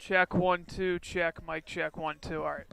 Check 1 2. Check mic. Check 1 2. All right.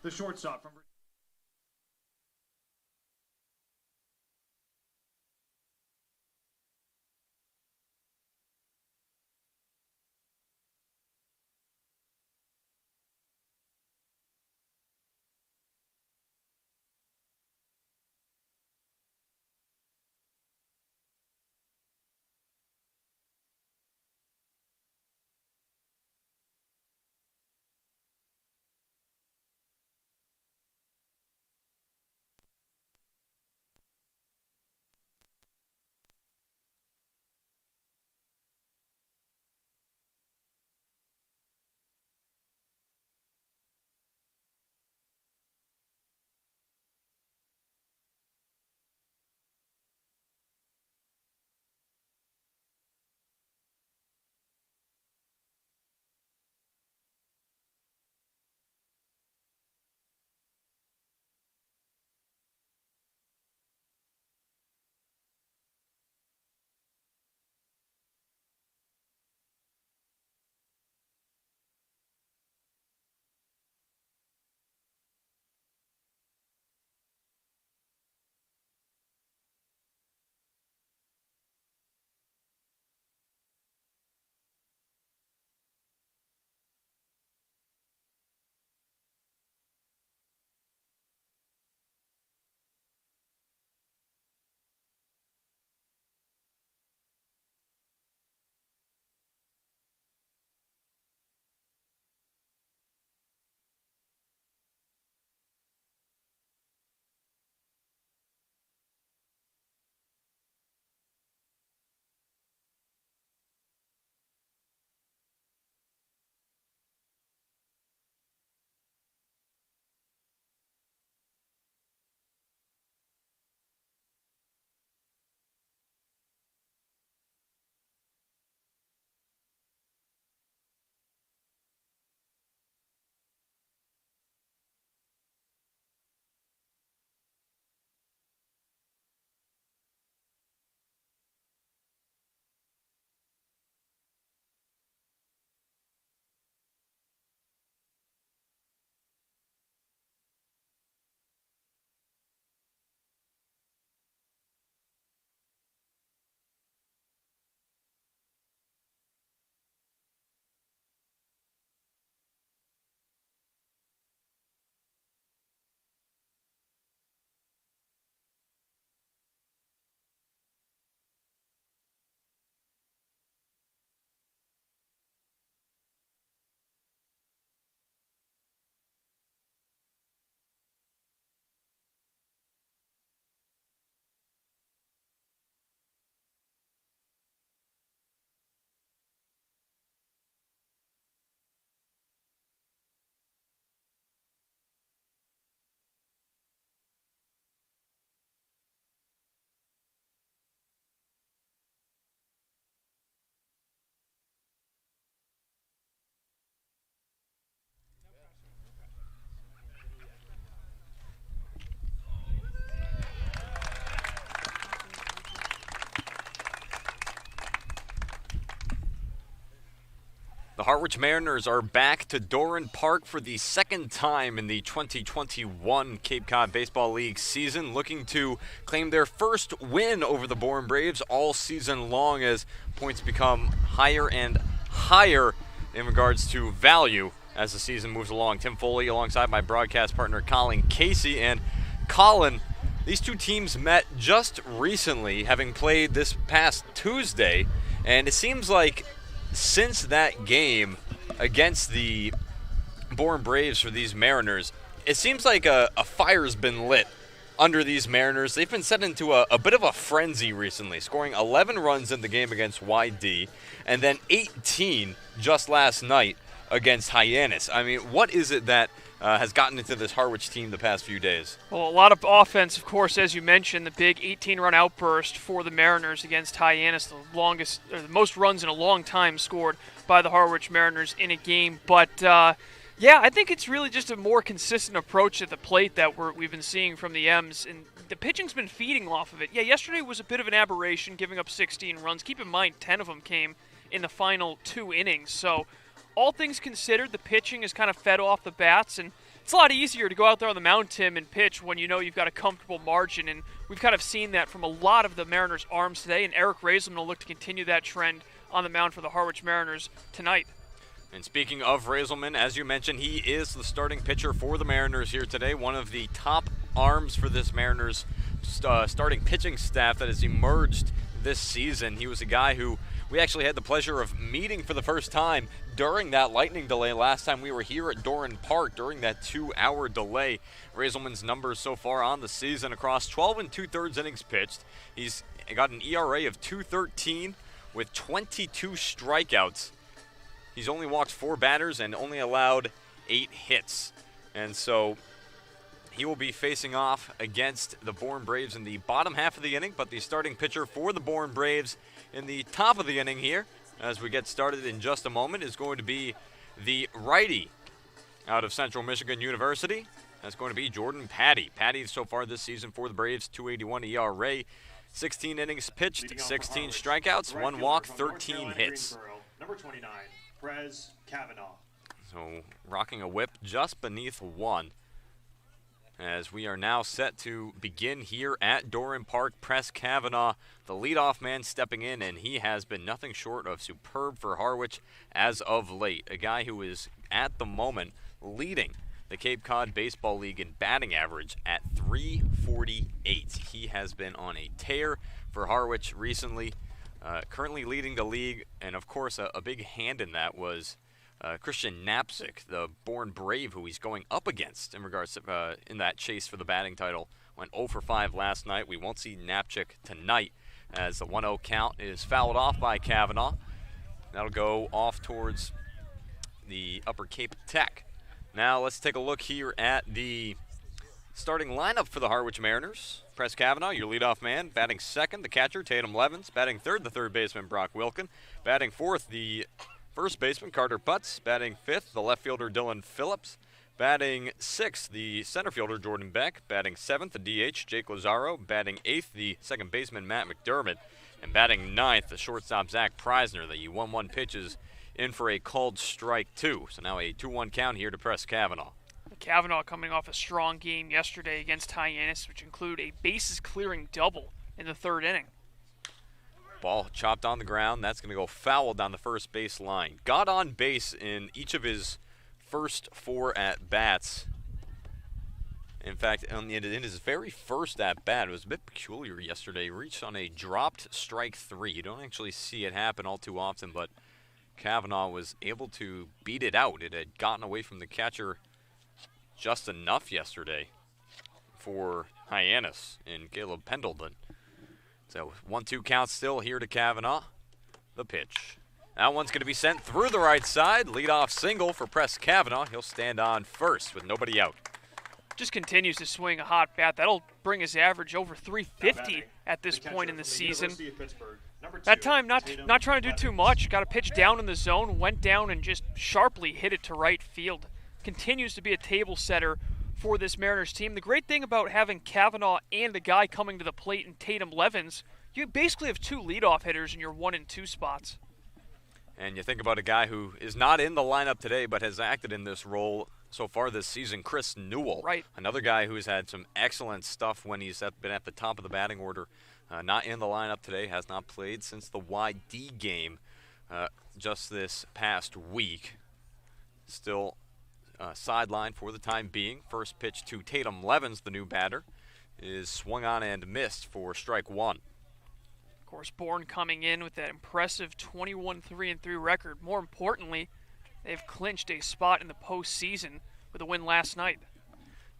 the shortstop from. The Harwich Mariners are back to Doran Park for the second time in the 2021 Cape Cod Baseball League season, looking to claim their first win over the Bourne Braves all season long as points become higher and higher in regards to value as the season moves along. Tim Foley alongside my broadcast partner Colin Casey. And Colin, these two teams met just recently, having played this past Tuesday, and it seems like since that game against the Bourne Braves for these Mariners, it seems like a fire's been lit under these Mariners. They've been set into a bit of a frenzy recently, scoring 11 runs in the game against YD, and then 18 just last night against Hyannis. I mean, what is it that has gotten into this Harwich team the past few days? Well, a lot of offense, of course, as you mentioned, the big 18-run outburst for the Mariners against Hyannis, the most runs in a long time scored by the Harwich Mariners in a game. But, yeah, I think it's really just a more consistent approach at the plate that we've been seeing from the M's, and the pitching's been feeding off of it. Yeah, yesterday was a bit of an aberration, giving up 16 runs. Keep in mind, 10 of them came in the final 2 innings, so all things considered, the pitching has kind of fed off the bats, and it's a lot easier to go out there on the mound, Tim, and pitch when you know you've got a comfortable margin, and we've kind of seen that from a lot of the Mariners' arms today, and Eric Raiselman will look to continue that trend on the mound for the Harwich Mariners tonight. And speaking of Raiselman, as you mentioned, he is the starting pitcher for the Mariners here today, one of the top arms for this Mariners starting pitching staff that has emerged this season. He was a guy who we actually had the pleasure of meeting for the first time during that lightning delay last time we were here at Doran Park during that 2-hour delay. Raiselman's numbers so far on the season across 12 and 2/3 innings pitched. He's got an ERA of 2.13 with 22 strikeouts. He's only walked 4 batters and only allowed 8 hits. And so he will be facing off against the Bourne Braves in the bottom half of the inning, but the starting pitcher for the Bourne Braves in the top of the inning here, as we get started in just a moment, is going to be the righty out of Central Michigan University. That's going to be Jordan Patty. Patty so far this season for the Braves, 2.81 ERA, 16 innings pitched, 16 strikeouts, 1 walk, 13 hits. Number 29, Prez Kavanaugh. So rocking a whip just beneath 1. As we are now set to begin here at Doran Park, Prez Kavanaugh, the leadoff man, stepping in, and he has been nothing short of superb for Harwich as of late. A guy who is, at the moment, leading the Cape Cod Baseball League in batting average at .348. He has been on a tear for Harwich recently, currently leading the league, and of course a big hand in that was Christian Knapczyk, the Bourne Brave, who he's going up against in regards to in that chase for the batting title. Went 0 for 5 last night. We won't see Knapczyk tonight as the 1-0 count is fouled off by Kavanaugh. That'll go off towards the Upper Cape Tech. Now let's take a look here at the starting lineup for the Harwich Mariners. Prez Kavanaugh, your leadoff man, batting second, the catcher, Tatum Levens, batting third, the third baseman, Brock Wilkin, batting fourth, the first baseman, Carter Putz, batting fifth, the left fielder, Dylan Phillips, batting sixth, the center fielder, Jordan Beck, batting seventh, the DH, Jake Lazaro, batting eighth, the second baseman, Matt McDermott, and batting ninth, the shortstop, Zach Preisner. The 1-1 pitches in for a called strike 2. So now a 2-1 count here to Prez Kavanaugh. Kavanaugh coming off a strong game yesterday against Hyannis, which include a bases-clearing double in the third inning. Ball chopped on the ground. That's going to go foul down the first base line. Got on base in each of his first 4 at-bats. In fact, in his very first at-bat, it was a bit peculiar yesterday. He reached on a dropped strike 3. You don't actually see it happen all too often, but Kavanaugh was able to beat it out. It had gotten away from the catcher just enough yesterday for Hyannis and Caleb Pendleton. So 1-2 count still here to Kavanaugh. The pitch. That one's going to be sent through the right side. Leadoff single for Prez Kavanaugh. He'll stand on first with nobody out. Just continues to swing a hot bat. That'll bring his average over 350 at this point in the season. That time, not trying to do too much. Got a pitch down in the zone, went down and just sharply hit it to right field. Continues to be a table setter for this Mariners team. The great thing about having Kavanaugh and a guy coming to the plate in Tatum Levens, you basically have 2 leadoff hitters in your 1 and 2 spots. And you think about a guy who is not in the lineup today but has acted in this role so far this season, Chris Newell. Right. Another guy who's had some excellent stuff when he's been at the top of the batting order. Not in the lineup today, has not played since the YD game just this past week. Still sidelined for the time being. First pitch to Tatum Levens, the new batter, is swung on and missed for strike 1. Of course, Bourne coming in with that impressive 21-3-3 record. More importantly, they've clinched a spot in the postseason with a win last night.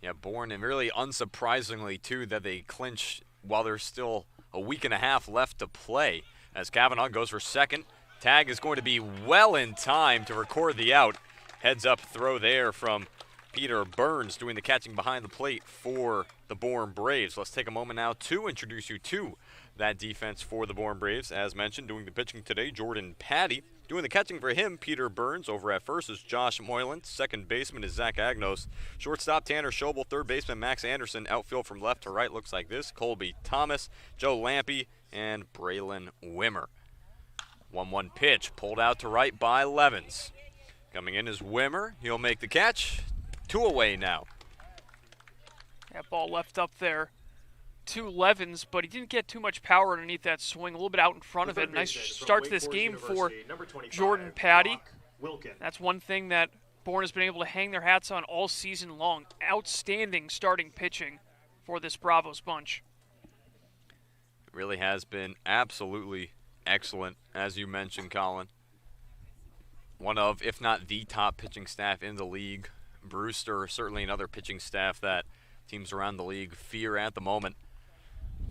Yeah, Bourne, and really unsurprisingly, too, that they clinch while there's still a week and a half left to play. As Kavanaugh goes for second, tag is going to be well in time to record the out. Heads up throw there from Peter Burns doing the catching behind the plate for the Bourne Braves. Let's take a moment now to introduce you to that defense for the Bourne Braves. As mentioned, doing the pitching today, Jordan Patty. Doing the catching for him, Peter Burns. Over at first is Josh Moylan. Second baseman is Zach Agnos. Shortstop, Tanner Schobel. Third baseman, Max Anderson. Outfield from left to right looks like this. Colby Thomas, Joe Lampe, and Braylon Wimmer. 1-1 pitch pulled out to right by Levens. Coming in is Wimmer. He'll make the catch. Two away now. That ball left up there. 2 Levens, but he didn't get too much power underneath that swing. A little bit out in front of it. Nice start to this game for Jordan Patty. That's one thing that Bourne has been able to hang their hats on all season long. Outstanding starting pitching for this Bravos bunch. It really has been absolutely excellent, as you mentioned, Colin. One of, if not the top pitching staff in the league. Brewster, certainly another pitching staff that teams around the league fear at the moment.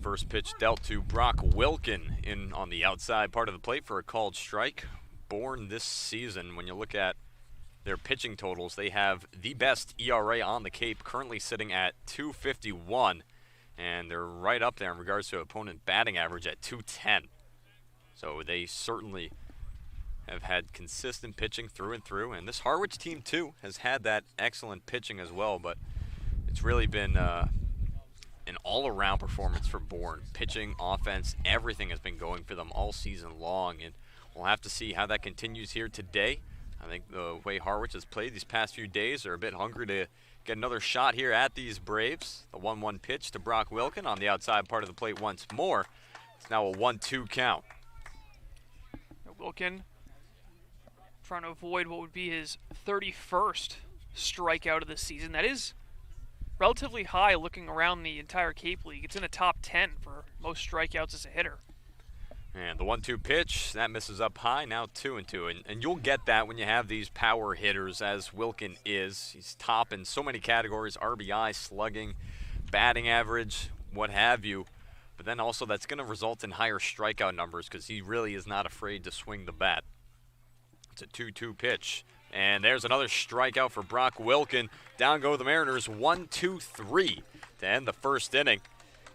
First pitch dealt to Brock Wilkin in on the outside part of the plate for a called strike. Bourne this season, when you look at their pitching totals, they have the best ERA on the Cape, currently sitting at 251, and they're right up there in regards to opponent batting average at 210. So they certainly have had consistent pitching through and through, and this Harwich team too has had that excellent pitching as well, but it's really been an all-around performance for Bourne. Pitching, offense, everything has been going for them all season long, and we'll have to see how that continues here today. I think the way Harwich has played these past few days, they're a bit hungry to get another shot here at these Braves. The 1-1 pitch to Brock Wilkin on the outside part of the plate once more. It's now a 1-2 count. Wilkin trying to avoid what would be his 31st strikeout of the season. That is relatively high looking around the entire Cape League. It's in the top 10 for most strikeouts as a hitter. And the 1-2 pitch, that misses up high, now 2-2. And you'll get that when you have these power hitters, as Wilkin is. He's top in so many categories, RBI, slugging, batting average, what have you. But then also that's going to result in higher strikeout numbers because he really is not afraid to swing the bat. It's a 2-2 pitch. And there's another strikeout for Brock Wilkin. Down go the Mariners, 1-2-3 to end the first inning.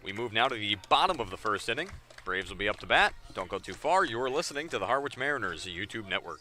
We move now to the bottom of the first inning. Braves will be up to bat. Don't go too far. You're listening to the Harwich Mariners YouTube network.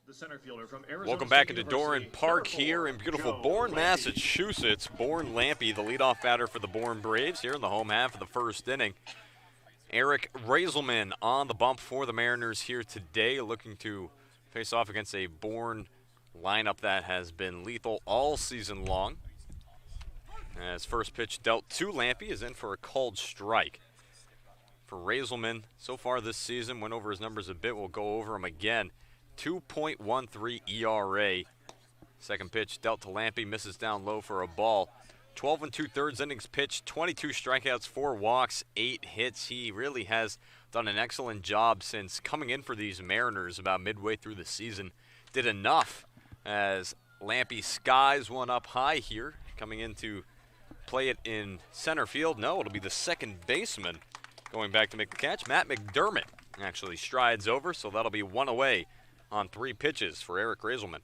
The center fielder from Arizona Welcome back State into Doran University, Park number 4, here in beautiful Joe Bourne, Lampy. Massachusetts. Bourne Lampy, the leadoff batter for the Bourne Braves here in the home half of the first inning. Eric Raiselman on the bump for the Mariners here today, looking to face off against a Bourne lineup that has been lethal all season long. As first pitch dealt to Lampy is in for a called strike. For Raiselman, so far this season, went over his numbers a bit. We'll go over them again. 2.13 ERA. Second pitch dealt to Lampy, misses down low for a ball. 12 2/3 innings pitched, 22 strikeouts, 4 walks, 8 hits. He really has done an excellent job since coming in for these Mariners about midway through the season. Did enough as Lampy skies one up high here, coming in to play it in center field. No, it'll be the second baseman going back to make the catch. Matt McDermott actually strides over, so that'll be one away on 3 pitches for Eric Raiselman.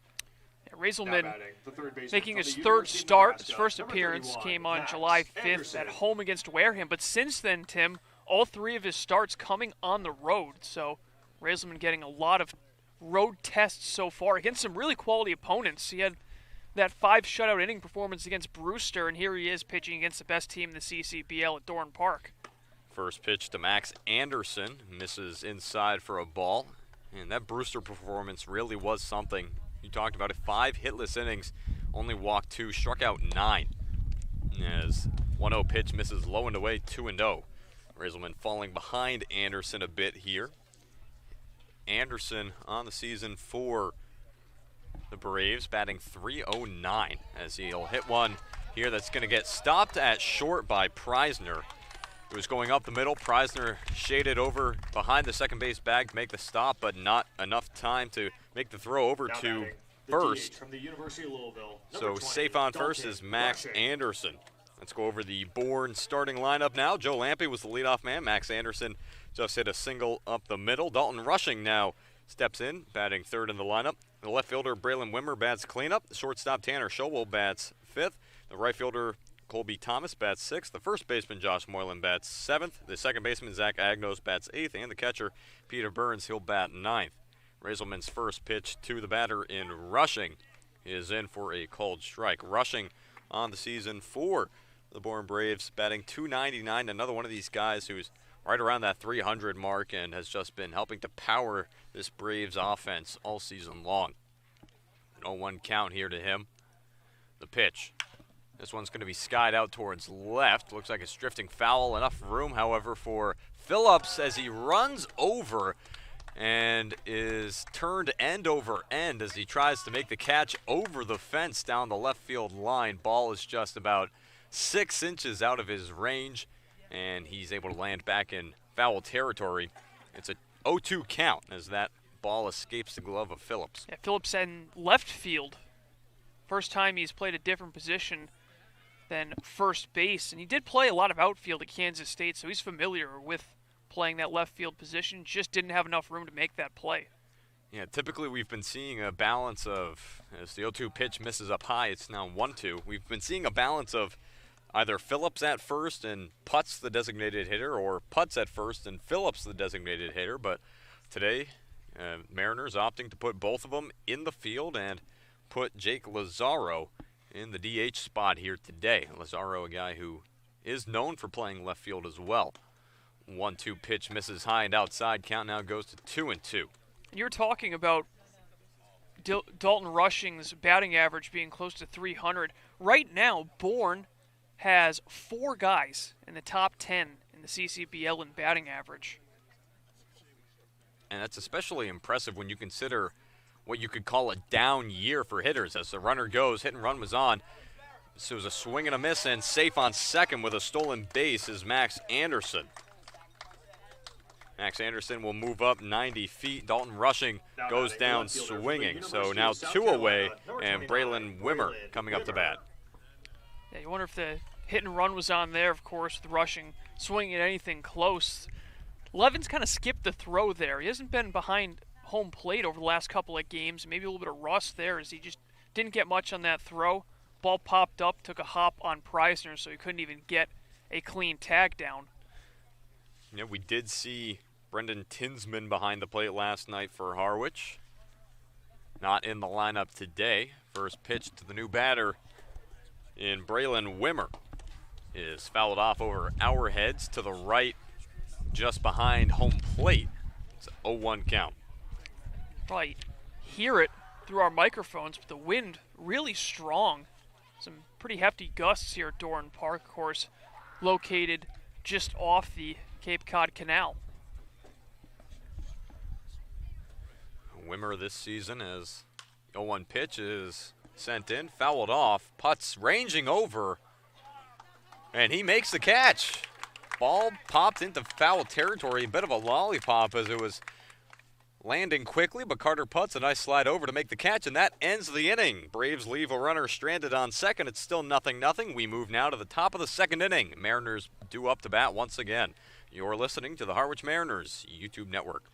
Yeah, Raiselman making his third start. His first appearance came on July 5th at home against Wareham. But since then, Tim, all 3 of his starts coming on the road. So Raiselman getting a lot of road tests so far against some really quality opponents. He had that 5 shutout inning performance against Brewster, and here he is pitching against the best team in the CCBL at Doran Park. First pitch to Max Anderson, misses inside for a ball. And that Brewster performance really was something. You talked about it, 5 hitless innings, only walked 2, struck out 9. As 1-0 pitch misses low and away, 2-0. Raiselman falling behind Anderson a bit here. Anderson on the season for the Braves, batting .309 as he'll hit one here that's going to get stopped at short by Preisner. It was going up the middle. Preisner shaded over behind the second base bag to make the stop, but not enough time to make the throw over to first. From the University of Louisville, So safe on first is Max Anderson. Let's go over the Bourne starting lineup now. Joe Lampy was the leadoff man. Max Anderson just hit a single up the middle. Dalton Rushing now steps in, batting third in the lineup. The left fielder, Braylon Wimmer, bats cleanup. The shortstop, Tanner Showell, bats fifth. The right fielder, Colby Thomas, bats sixth. The first baseman, Josh Moylan, bats seventh. The second baseman, Zach Agnos, bats eighth. And the catcher, Peter Burns, he'll bat ninth. Raiselman's first pitch to the batter in Rushing is in for a called strike. Rushing on the season for the Bourne Braves, batting .299. Another one of these guys who's right around that 300 mark and has just been helping to power this Braves offense all season long. An 0-1 count here to him. The pitch. This one's going to be skied out towards left. Looks like it's drifting foul. Enough room, however, for Phillips as he runs over and is turned end over end as he tries to make the catch over the fence down the left field line. Ball is just about 6 inches out of his range, and he's able to land back in foul territory. It's a 0-2 count as that ball escapes the glove of Phillips. Yeah, Phillips in left field. First time he's played a different position than first base, and he did play a lot of outfield at Kansas State, so he's familiar with playing that left field position. Just didn't have enough room to make that play. Yeah, typically we've been seeing a balance of, as the 0-2 pitch misses up high, it's now 1-2. We've been seeing a balance of either Phillips at first and Putz the designated hitter, or Putz at first and Phillips the designated hitter. But today, Mariners opting to put both of them in the field and put Jake Lazaro in the DH spot here today. Lazaro, a guy who is known for playing left field as well. 1-2 pitch misses high and outside. Count now goes to 2-2. You're talking about Dalton Rushing's batting average being close to 300. Right now, Bourne has 4 guys in the top 10 in the CCBL in batting average. And that's especially impressive when you consider what you could call a down year for hitters. As the runner goes, hit and run was on. This was a swing and a miss, and safe on second with a stolen base is Max Anderson. Max Anderson will move up 90 feet. Dalton Rushing goes down swinging. So now 2 away, and Braylon Wimmer coming up to bat. Yeah, you wonder if the hit and run was on there, of course, with Rushing swinging at anything close. Levin's kind of skipped the throw there. He hasn't been behind home plate over the last couple of games. Maybe a little bit of rust there as he just didn't get much on that throw. Ball popped up, took a hop on Preisner, so he couldn't even get a clean tag down. Yeah, we did see Brendan Tinsman behind the plate last night for Harwich. Not in the lineup today. First pitch to the new batter in Braylon Wimmer is fouled off over our heads to the right, just behind home plate. It's a 0-1 count. Probably hear it through our microphones, but the wind really strong. Some pretty hefty gusts here at Doran Park, of course, located just off the Cape Cod Canal. Wimmer this season as 0-1 pitch is sent in, fouled off. Putz ranging over, and he makes the catch. ball popped into foul territory, a bit of a lollipop as it was landing quickly, but Carter Putz a nice slide over to make the catch, and that ends the inning. Braves leave a runner stranded on second. It's still 0-0. We move now to the top of the second inning. Mariners due up to bat once again. You're listening to the Harwich Mariners YouTube network.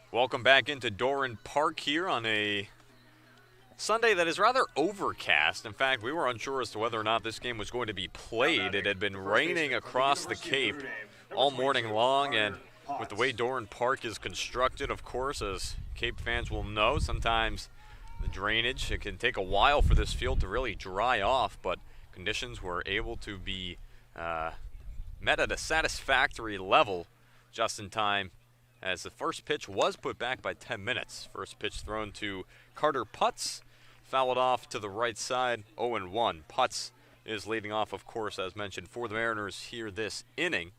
Welcome back into Doran Park here on a Sunday that is rather overcast. In fact, we were unsure as to whether or not this game was going to be played. It had been raining across the Cape all morning long, and with the way Doran Park is constructed, of course, as Cape fans will know, sometimes the drainage, it can take a while for this field to really dry off, but conditions were able to be met at a satisfactory level just in time as the first pitch was put back by 10 minutes. First pitch thrown to Carter Putz, fouled off to the right side, 0-1. Putz is leading off, of course, as mentioned, for the Mariners here this inning.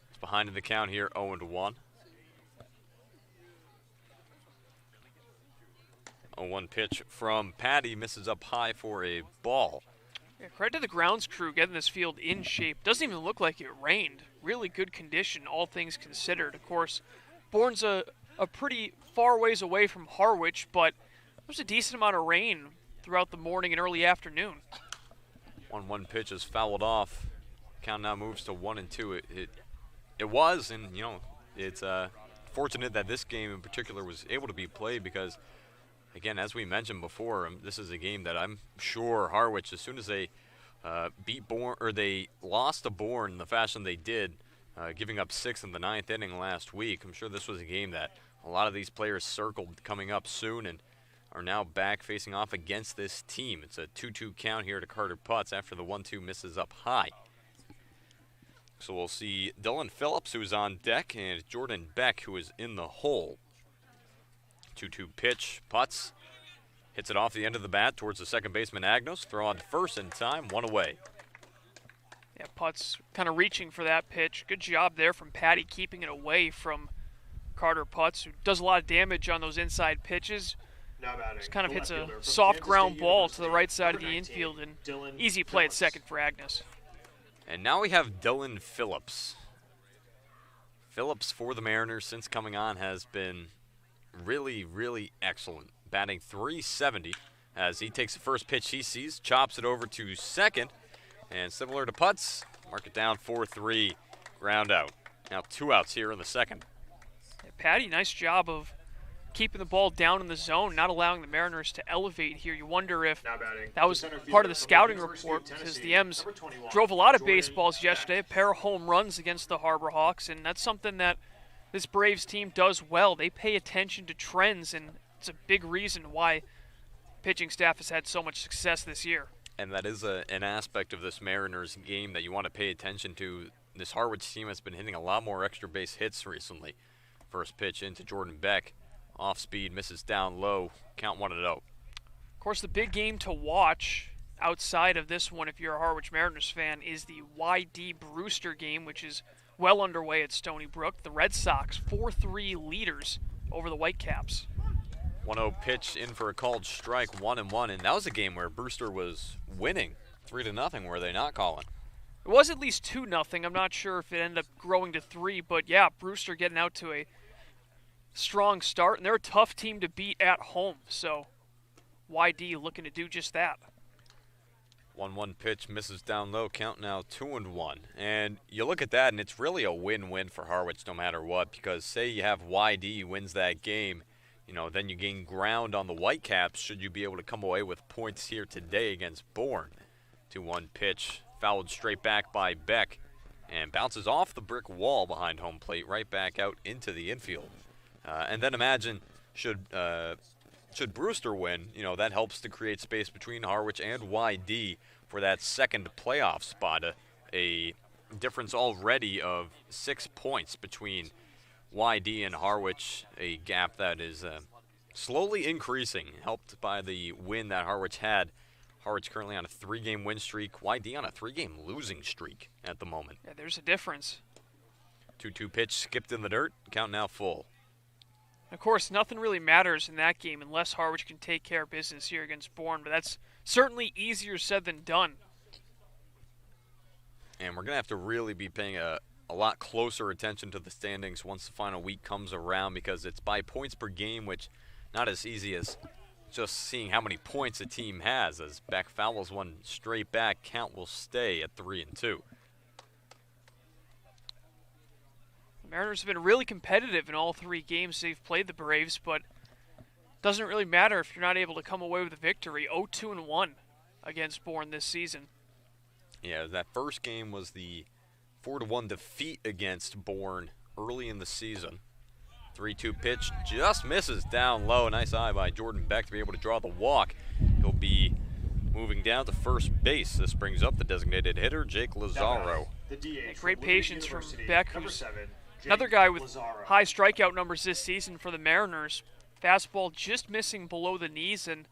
It's behind in the count here, 0-1. 0-1 pitch from Patty, misses up high for a ball. Yeah, credit to the grounds crew getting this field in shape. Doesn't even look like it rained. Really good condition, all things considered. Of course, Bourne's a pretty far ways away from Harwich, but there's a decent amount of rain throughout the morning and early afternoon. 1-1 pitch is fouled off. Count now moves to 1-2. It was, and you know, it's fortunate that this game in particular was able to be played because, again, as we mentioned before, this is a game that I'm sure Harwich, as soon as they beat Bourne, or they lost to Bourne in the fashion they did, giving up 6 in the 9th inning last week, I'm sure this was a game that a lot of these players circled coming up soon and are now back facing off against this team. It's a 2-2 count here to Carter Putz after the 1-2 misses up high. So we'll see Dylan Phillips, who's on deck, and Jordan Beck, who is in the hole. 2-2 pitch. Putz hits it off the end of the bat towards the second baseman Agnos. Throw on to first in time, 1 away. Yeah, Putz kind of reaching for that pitch. Good job there from Patty keeping it away from Carter Putz, who does a lot of damage on those inside pitches. Just kind of hits a soft ground ball to the right side of the infield, and easy play at second for Agnos. And now we have Dylan Phillips. Phillips for the Mariners since coming on has been really, really excellent. Batting .370 as he takes the first pitch he sees, chops it over to second, and similar to Putz, mark it down 4-3, ground out. Now 2 outs here in the second. Yeah, Patty, nice job of keeping the ball down in the zone, not allowing the Mariners to elevate here. You wonder if that was part of the scouting report, because the M's drove a lot of baseballs yesterday, a pair of home runs against the Harbor Hawks, and that's something that this Braves team does well. They pay attention to trends, and it's a big reason why pitching staff has had so much success this year. And that is an aspect of this Mariners game that you want to pay attention to. This Harwich team has been hitting a lot more extra base hits recently. First pitch into Jordan Beck, Off speed, misses down low. Count 1-0. Of course, the big game to watch outside of this one, if you're a Harwich Mariners fan, is the YD Brewster game, which is well underway at Stony Brook. The Red Sox 4-3 leaders over the Whitecaps. 1-0 pitch in for a called strike, 1-1, and that was a game where Brewster was winning 3-0. Were they not, Colin? It was at least 2-0. I'm not sure if it ended up growing to 3, but yeah, Brewster getting out to a strong start, and they're a tough team to beat at home, so YD looking to do just that. 1-1 pitch misses down low, count now 2-1. And you look at that, and it's really a win-win for Harwich no matter what, because say you have YD wins that game, then you gain ground on the Whitecaps should you be able to come away with points here today against Bourne. 2-1 pitch, fouled straight back by Beck, and bounces off the brick wall behind home plate right back out into the infield. And then imagine, should Brewster win, that helps to create space between Harwich and YD for that second playoff spot. A difference already of 6 points between YD and Harwich, a gap that is slowly increasing, helped by the win that Harwich had. Harwich currently on a 3-game win streak, YD on a 3-game losing streak at the moment. Yeah, there's a difference. 2-2 pitch skipped in the dirt, count now full. Of course, nothing really matters in that game unless Harwich can take care of business here against Bourne, but that's certainly easier said than done. And we're going to have to really be paying a lot closer attention to the standings once the final week comes around, because it's by points per game, which not as easy as just seeing how many points a team has. As Beck fouls one straight back, count will stay at 3-2. The Mariners have been really competitive in all 3 games they've played the Braves, but doesn't really matter if you're not able to come away with a victory. 0-2-1 against Bourne this season. Yeah, that first game was the 4-1 defeat against Bourne early in the season. 3-2 pitch just misses down low. Nice eye by Jordan Beck to be able to draw the walk. He'll be moving down to first base. This brings up the designated hitter, Jake Lazaro. Great patience from Beck, who's another guy with high strikeout numbers this season for the Mariners. Fastball just missing below the knees, and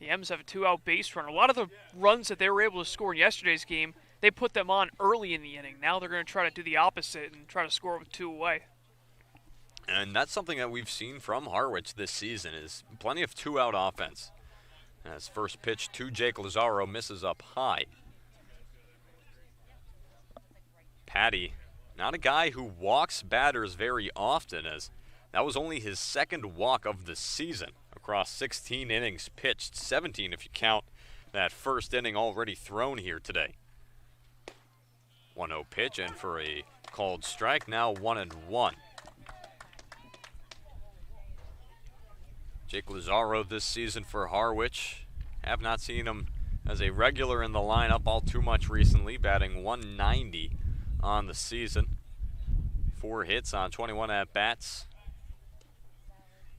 the M's have a 2-out base runner. A lot of the runs that they were able to score in yesterday's game, they put them on early in the inning. Now they're going to try to do the opposite and try to score with 2 away. And that's something that we've seen from Harwich this season, is plenty of 2-out offense. As first pitch to Jake Lazaro misses up high. Patty, not a guy who walks batters very often, as that was only his 2nd walk of the season across 16 innings pitched, 17 if you count that first inning already thrown here today. 1-0 pitch, and for a called strike, now 1-1. Jake Lazaro this season for Harwich. Have not seen him as a regular in the lineup all too much recently, batting 190 on the season. 4 hits on 21 at-bats.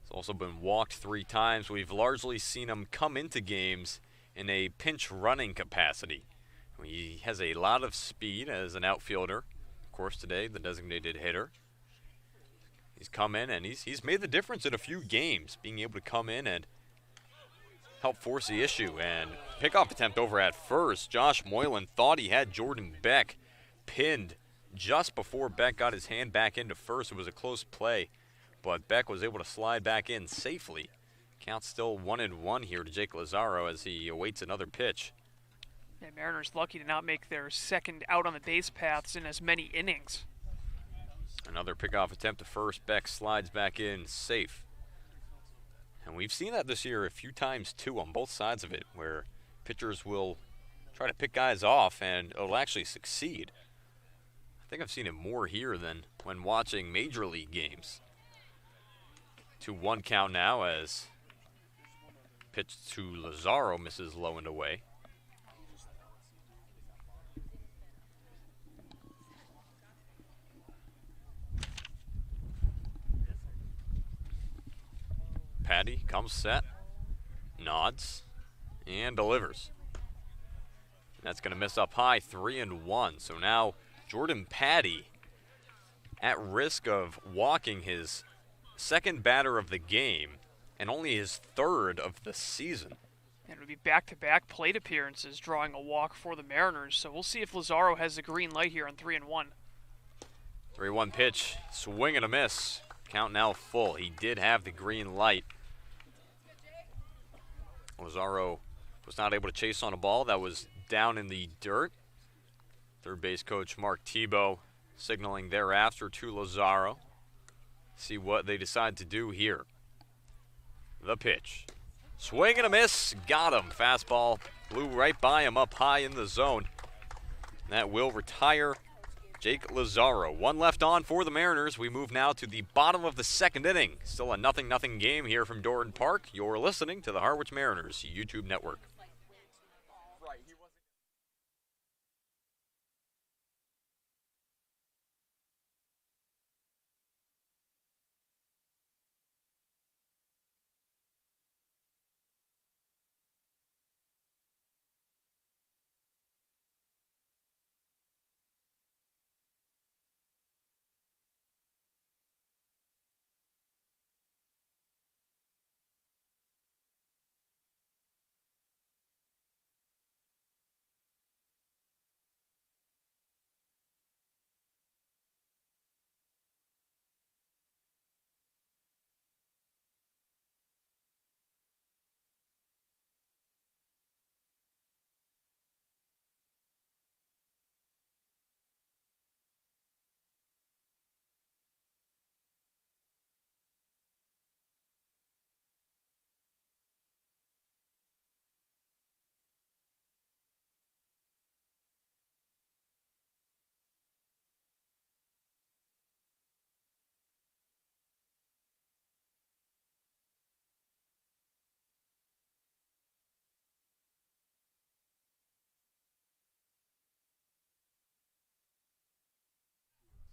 He's also been walked 3 times. We've largely seen him come into games in a pinch running capacity. He has a lot of speed as an outfielder. Of course, today, the designated hitter. He's come in and he's made the difference in a few games, being able to come in and help force the issue. And pickoff attempt over at first. Josh Moylan thought he had Jordan Beck pinned just before Beck got his hand back into first. It was a close play, but Beck was able to slide back in safely. Count still 1-1 here to Jake Lazaro as he awaits another pitch. Yeah, Mariners lucky to not make their 2nd out on the base paths in as many innings. Another pickoff attempt to first. Beck slides back in safe. And we've seen that this year a few times too on both sides of it, where pitchers will try to pick guys off and it'll actually succeed. I think I've seen it more here than when watching Major League games. 2-1 count now as pitch to Lazaro misses low and away. Patty comes set, nods, and delivers. That's going to miss up high, 3-1. So now Jordan Patty at risk of walking his second batter of the game and only his third of the season. And it would be back-to-back plate appearances drawing a walk for the Mariners. So we'll see if Lazaro has the green light here on 3-1. 3-1 pitch, swing and a miss. Count now full. He did have the green light. Lazaro was not able to chase on a ball that was down in the dirt. Third base coach Mark Tebow signaling thereafter to Lazaro. See what they decide to do here. The pitch. Swing and a miss. Got him. Fastball blew right by him up high in the zone. That will retire Jake Lazaro. One left on for the Mariners. We move now to the bottom of the second inning. Still a 0-0 game here from Doran Park. You're listening to the Harwich Mariners YouTube network.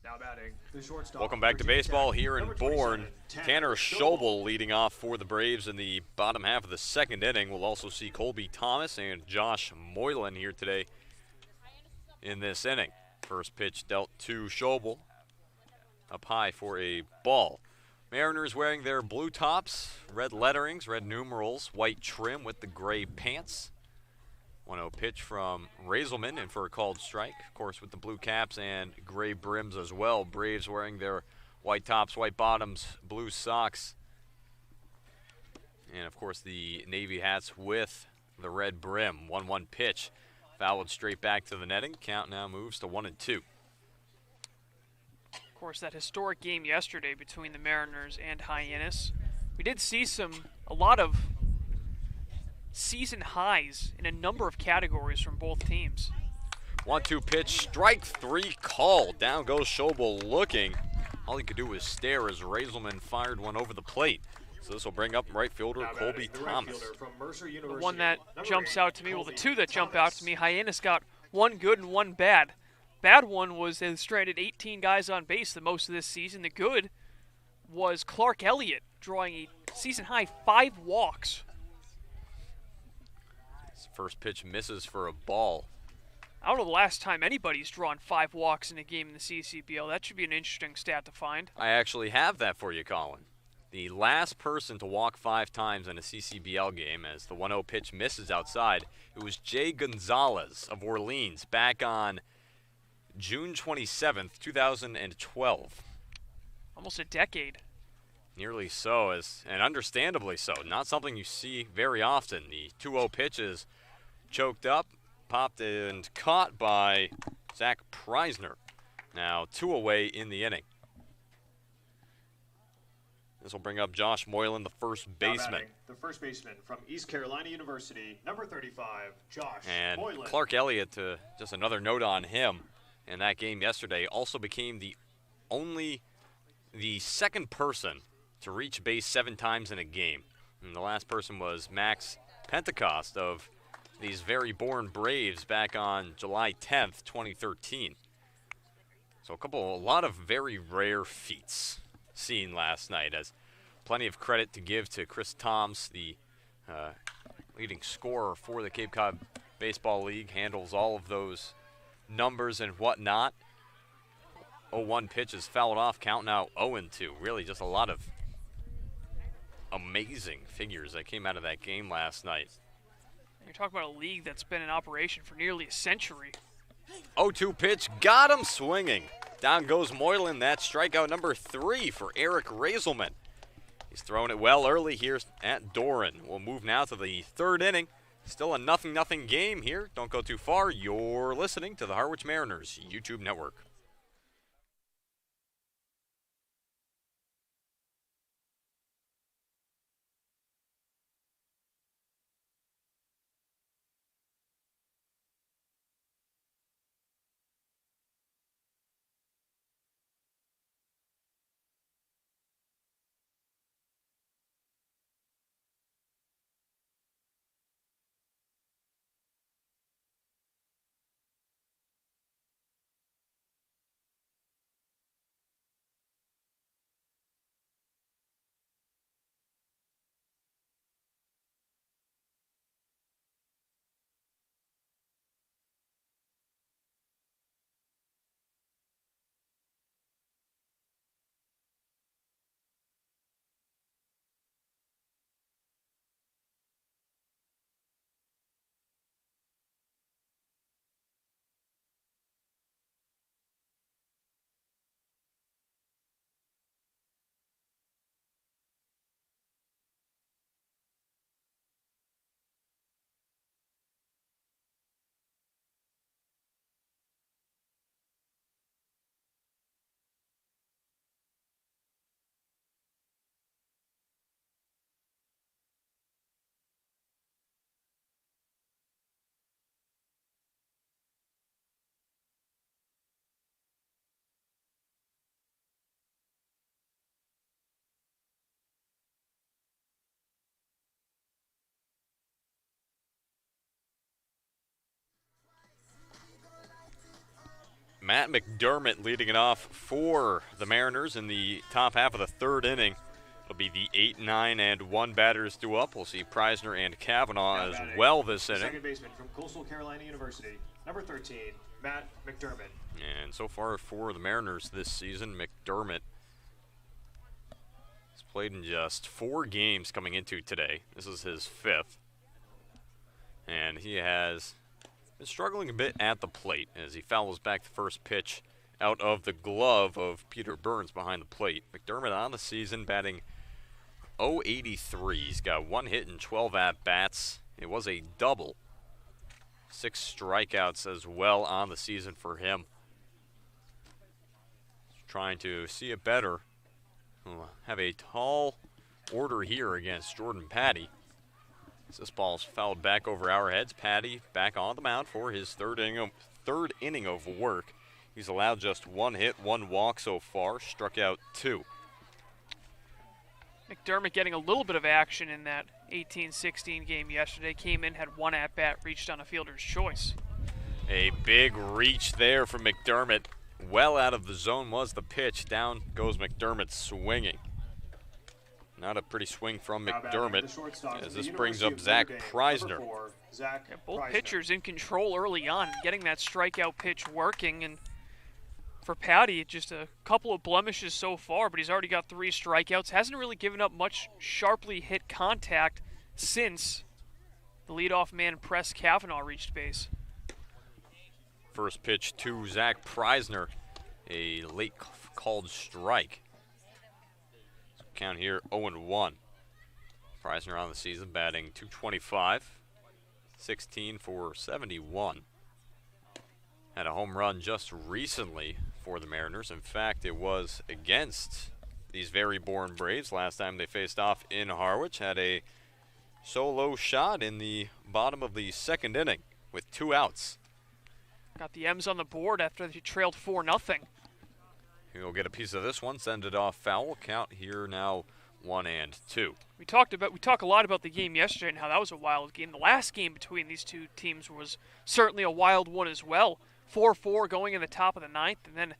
Now batting, the shortstop. Welcome back to baseball here in Bourne. Tanner Schobel leading off for the Braves in the bottom half of the second inning. We'll also see Colby Thomas and Josh Moylan here today in this inning. First pitch dealt to Schobel. Up high for a ball. Mariners wearing their blue tops, red letterings, red numerals, white trim with the gray pants. 1-0 pitch from Raiselman in for a called strike, of course, with the blue caps and gray brims as well. Braves wearing their white tops, white bottoms, blue socks, and, of course, the navy hats with the red brim. 1-1 pitch, fouled straight back to the netting. Count now moves to 1-2. Of course, that historic game yesterday between the Mariners and Hyannis. We did see a lot of season highs in a number of categories from both teams. 1-2 pitch, strike three called. Down goes Schobel looking. All he could do was stare as Raiselman fired one over the plate. So this will bring up right fielder Colby Thomas. The one that jumps out to me, well, the two that jump out to me, Hyannis got one good and one bad. Bad one was they stranded 18 guys on base the most of this season. The good was Clark Elliott drawing a season-high 5 walks. His first pitch misses for a ball. I don't know the last time anybody's drawn 5 walks in a game in the CCBL. That should be an interesting stat to find. I actually have that for you, Colin. The last person to walk 5 times in a CCBL game, as the 1-0 pitch misses outside, it was Jay Gonzalez of Orleans back on June 27th, 2012. Almost a decade. Nearly so, and understandably so. Not something you see very often. The 2-0 pitch is choked up, popped and caught by Zach Preisner. Now 2 away in the inning. This will bring up Josh Moylan, the first baseman. The first baseman from East Carolina University, number 35, Josh and Moylan. Clark Elliott, just another note on him in that game yesterday, also became the second person to reach base 7 times in a game. And the last person was Max Pentecost of these very Bourne Braves back on July 10th, 2013. So a lot of very rare feats seen last night, as plenty of credit to give to Chris Toms, the leading scorer for the Cape Cod Baseball League, handles all of those numbers and whatnot. 0-1 pitch is fouled off, count now 0-2. Really just a lot of amazing figures that came out of that game last night. You're talking about a league that's been in operation for nearly a century. 0-2 pitch, got him swinging. Down goes Moylan. That's strikeout number 3 for Eric Razelman. He's throwing it well early here at Doran. We'll move now to the 3rd inning. Still a 0-0 game here. Don't go too far. You're listening to the Harwich Mariners YouTube network. Matt McDermott leading it off for the Mariners in the top half of the 3rd inning. It'll be the 8, 9, and 1 batters due up. We'll see Preisner and Kavanaugh as well this inning. Second baseman from Coastal Carolina University, number 13, Matt McDermott. And so far for the Mariners this season, McDermott has played in just 4 games coming into today. This is his 5th. And he has been struggling a bit at the plate as he fouls back the first pitch out of the glove of Peter Burns behind the plate. McDermott on the season batting .083. He's got 1 hit and 12 at-bats. It was a double. 6 strikeouts as well on the season for him. Trying to see it better. We'll have a tall order here against Jordan Patty. This ball's fouled back over our heads. Patty back on the mound for his third inning of work. He's allowed just 1 hit, 1 walk so far, struck out 2. McDermott getting a little bit of action in that 18-16 game yesterday. Came in, had 1 at-bat, reached on a fielder's choice. A big reach there from McDermott. Well out of the zone was the pitch. Down goes McDermott swinging. Not a pretty swing from McDermott, as this brings up Zach Preisner. Yeah, both pitchers in control early on, getting that strikeout pitch working. And for Patty, just a couple of blemishes so far, but he's already got 3 strikeouts. Hasn't really given up much sharply hit contact since the leadoff man, Press Kavanaugh, reached base. First pitch to Zach Preisner, a late called strike. Count here 0-1. Preisner on the season batting .225, 16 for 71. Had a home run just recently for the Mariners. In fact, it was against these very born Braves last time they faced off in Harwich. Had a solo shot in the bottom of the 2nd inning with 2 outs. Got the M's on the board after they trailed 4-0. He'll get a piece of this one, send it off foul. Count here now 1-2. We talk a lot about the game yesterday and how that was a wild game. The last game between these two teams was certainly a wild one as well. 4-4 going in the top of the 9th, and then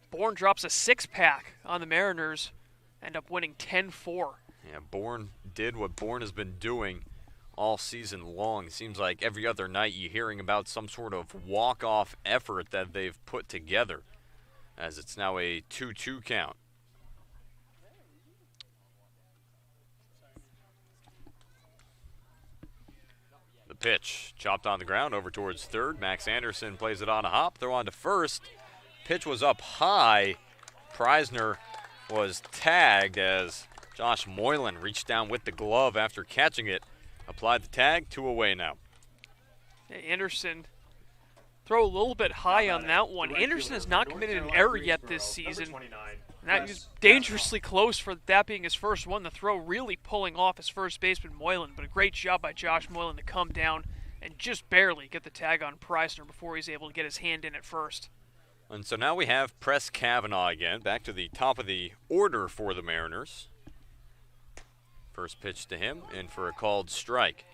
Bourne drops a 6-pack on the Mariners, end up winning 10-4. Yeah, Bourne did what Bourne has been doing all season long. Seems like every other night you're hearing about some sort of walk-off effort that they've put together, as it's now a 2-2 count. pitch. Chopped on the ground over towards third. Max Anderson plays it on a hop. Throw on to first. Pitch was up high. Preisner was tagged as Josh Moylan reached down with the glove after catching it. Applied the tag, 2 away now. Anderson throw a little bit high on that one. Anderson has not committed an error yet this season. And that was dangerously close for that being his first one. The throw really pulling off his first baseman, Moylan, but a great job by Josh Moylan to come down and just barely get the tag on Preisner before he's able to get his hand in at first. And so now we have Press Kavanaugh again, back to the top of the order for the Mariners. First pitch to him, in for a called strike.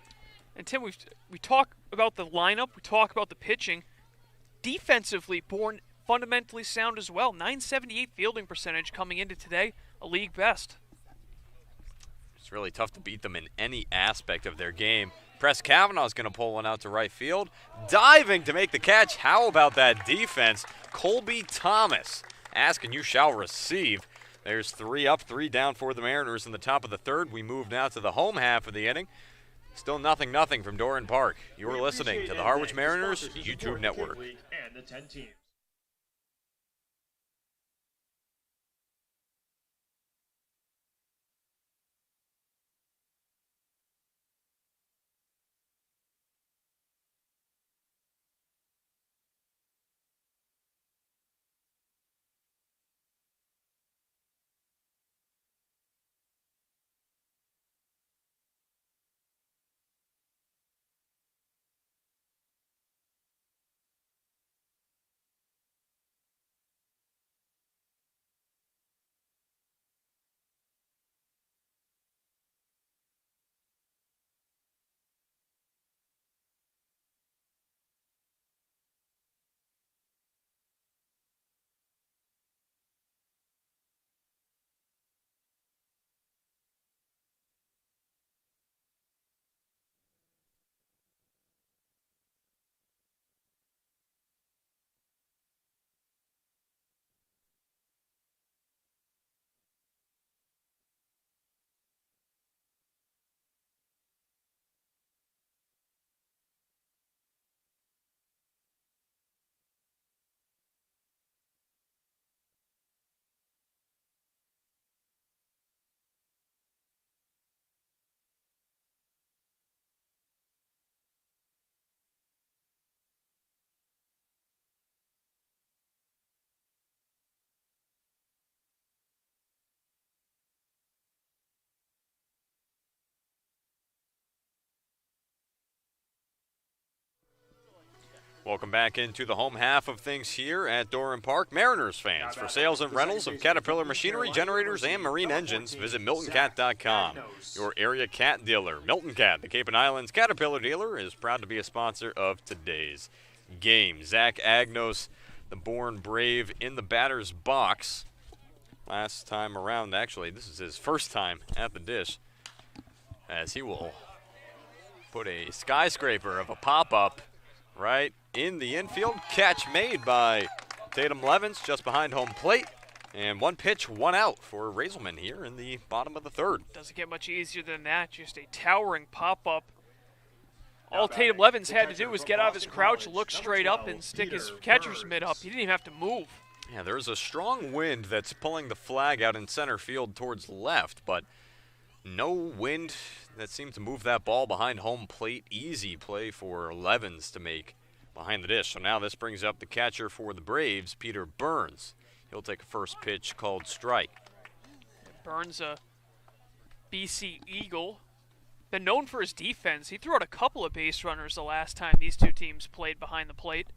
And Tim, we talk about the lineup, we talk about the pitching. Defensively, Bourne fundamentally sound as well. .978 fielding percentage coming into today, a league best. It's really tough to beat them in any aspect of their game. Press Kavanaugh's going to pull one out to right field. Diving to make the catch. How about that defense? Colby Thomas. Ask and you shall receive. There's 3 up, 3 down for the Mariners in the top of the third. We move now to the home half of the inning. Still 0-0 from Doran Park. You're listening to the Harwich Mariners YouTube Network. And the 10 teams. Welcome back into the home half of things here at Doran Park. Mariners fans, for sales and rentals of Caterpillar machinery, generators, and marine engines, visit MiltonCat.com. Your area cat dealer. Milton Cat, the Cape and Islands Caterpillar dealer, is proud to be a sponsor of today's game. Zach Agnos, the Bourne Brave, in the batter's box. Last time around, actually, this is his first time at the dish, as he will put a skyscraper of a pop-up right in the infield. Catch made by Tatum Levens just behind home plate. And 1 pitch, 1 out for Razelman here in the bottom of the third. Doesn't get much easier than that. Just a towering pop-up. All Tatum Levens had to do was get out of his crouch, look straight up, and stick his catcher's mitt up. He didn't even have to move. Yeah, there's a strong wind that's pulling the flag out in center field towards left, but no wind that seemed to move that ball behind home plate. Easy play for Levens to make behind the dish. So now this brings up the catcher for the Braves, Peter Burns. He'll take a first pitch called strike. Burns, a BC Eagle, been known for his defense. He threw out a couple of base runners the last time these two teams played behind the plate.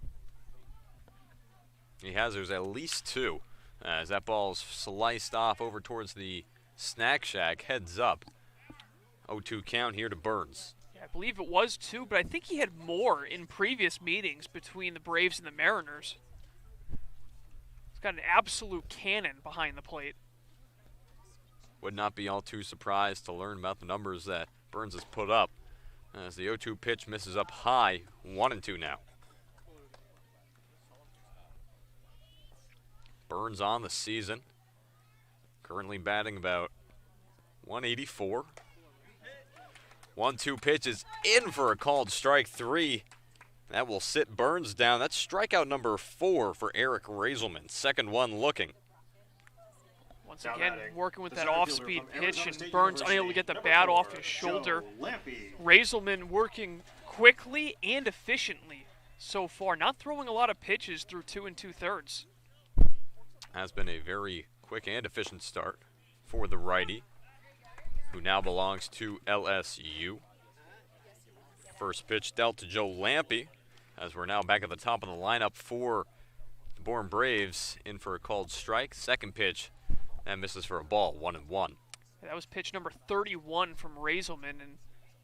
He has. There's at least 2. As that ball's sliced off over towards the snack shack, heads up. 0-2 count here to Burns. Yeah, I believe it was 2, but I think he had more in previous meetings between the Braves and the Mariners. He's got an absolute cannon behind the plate. Would not be all too surprised to learn about the numbers that Burns has put up, as the 0-2 pitch misses up high. 1-2 now. Burns on the season, currently batting about 184. 1-2 pitch is in for a called strike 3. That will sit Burns down. That's strikeout number 4 for Eric Razelman. Second one looking. Once again, working with that off-speed pitch, and Burns unable to get the bat off his shoulder. Razelman working quickly and efficiently so far, not throwing a lot of pitches through 2 2/3. Has been a very quick and efficient start for the righty, who now belongs to LSU. First pitch dealt to Joe Lampe, as we're now back at the top of the lineup for the Bourne Braves, in for a called strike. Second pitch, that misses for a ball, 1-1. That was pitch number 31 from Razelman, and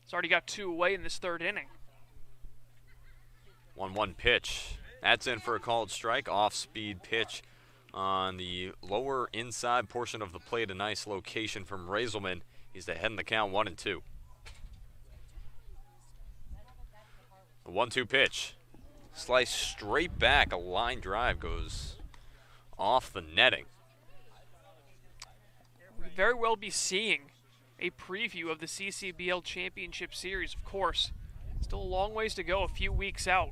it's already got 2 away in this third inning. 1-1 pitch. That's in for a called strike. Off-speed pitch on the lower inside portion of the plate. A nice location from Razelman. He's ahead in the count, 1-2. The 1-2 pitch. Slice straight back. A line drive goes off the netting. We could very well be seeing a preview of the CCBL Championship Series, of course. Still a long ways to go, a few weeks out.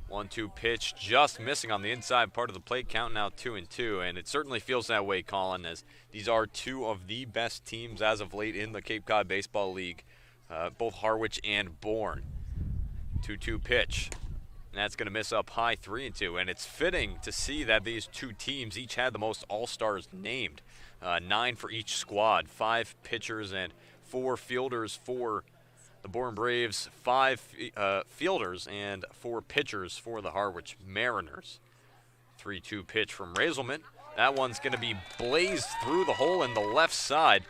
1-2 pitch just missing on the inside part of the plate, count now 2-2, and it certainly feels that way, Colin, as these are two of the best teams as of late in the Cape Cod Baseball League, both Harwich and Bourne. 2-2 pitch, and that's going to miss up high, 3-2, and it's fitting to see that these two teams each had the most all-stars named, 9 for each squad, 5 pitchers and 4 fielders for the Bourne Braves, 5 fielders and 4 pitchers for the Harwich Mariners. 3-2 pitch from Razelman. That one's going to be blazed through the hole in the left side.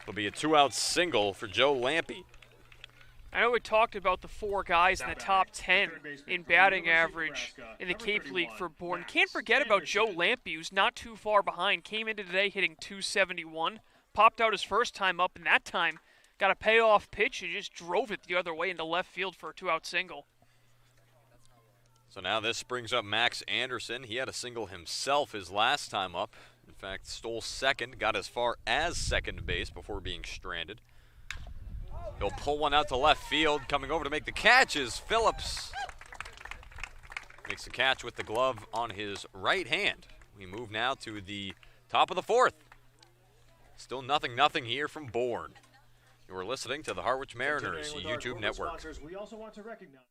It'll be a 2-out single for Joe Lampe. I know we talked about the 4 guys in the top 10 in batting average in the Cape League for Bourne. Can't forget about Joe Lampe, who's not too far behind. Came into today hitting .271, popped out his first time up, and that time got a payoff pitch and just drove it the other way into left field for a 2-out single. So now this brings up Max Anderson. He had a single himself his last time up. In fact, stole second, got as far as second base before being stranded. He'll pull one out to left field. Coming over to make the catch is Phillips. Makes the catch with the glove on his right hand. We move now to the top of the 4th. Still 0-0 here from Bourne. You're listening to the Harwich Mariners YouTube network. Sponsors, we also want to recognize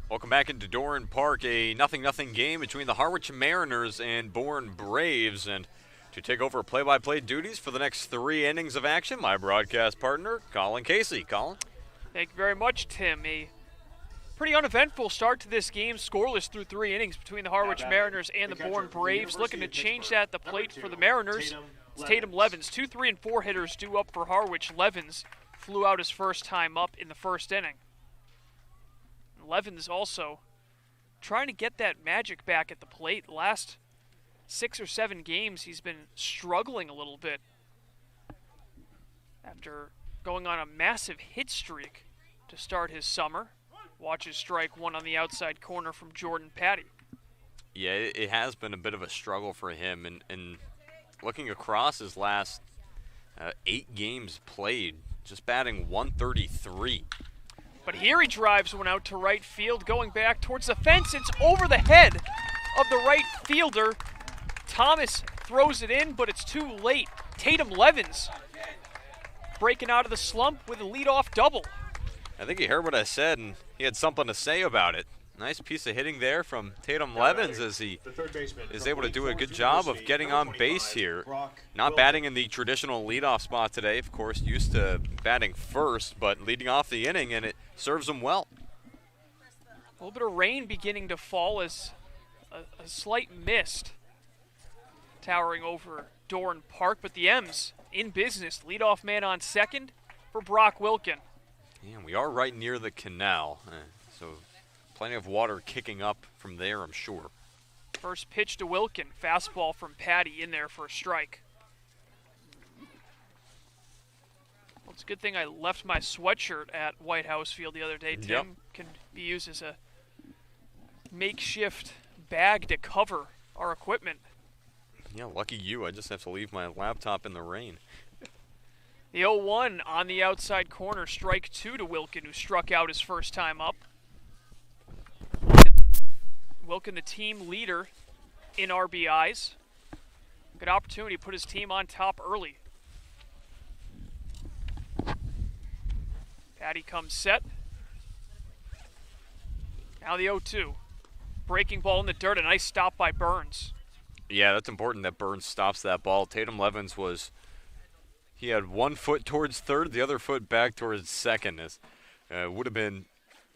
Welcome back into Doran Park, a 0-0 game between the Harwich Mariners and Bourne Braves. And to take over play-by-play duties for the next 3 innings of action, my broadcast partner, Colin Casey. Colin? Thank you very much, Tim. A pretty uneventful start to this game, scoreless through 3 innings between the Harwich Mariners and the Bourne Braves. Looking to change that at the plate for the Mariners. It's Tatum Levens. 2, 3, and 4 hitters due up for Harwich. Levens flew out his first time up in the first inning. Levens also trying to get that magic back at the plate. The last 6 or 7 games, he's been struggling a little bit. bit. After going on a massive hit streak to start his summer. Watches strike one on the outside corner from Jordan Patty. Yeah, it has been a bit of a struggle for him, and looking across his last 8 games played, just batting 133. But here he drives one out to right field, going back towards the fence. It's over the head of the right fielder. Thomas throws it in, but it's too late. Tatum Levens breaking out of the slump with a leadoff double. I think he heard what I said, and he had something to say about it. Nice piece of hitting there from Tatum Levens as he is able to do a good job of getting on base here. Not batting in the traditional leadoff spot today, of course, used to batting first, but leading off the inning, and it serves him well. A little bit of rain beginning to fall as a slight mist towering over Doran Park, but the M's in business. Leadoff man on second for Brock Wilkin. Yeah, we are right near the canal, so plenty of water kicking up from there, I'm sure. First pitch to Wilkin. Fastball from Patty in there for a strike. Well, it's a good thing I left my sweatshirt at White House Field the other day, Tim. Yep. Can be used as a makeshift bag to cover our equipment. Yeah, lucky you. I just have to leave my laptop in the rain. The 0-1 on the outside corner. Strike 2 to Wilkin, who struck out his first time up. Wilkin, the team leader in RBIs. Good opportunity to put his team on top early. Patty comes set. Now the 0-2. Breaking ball in the dirt. A nice stop by Burns. Yeah, that's important that Burns stops that ball. Tatum Levens he had one foot towards third, the other foot back towards second. Would have been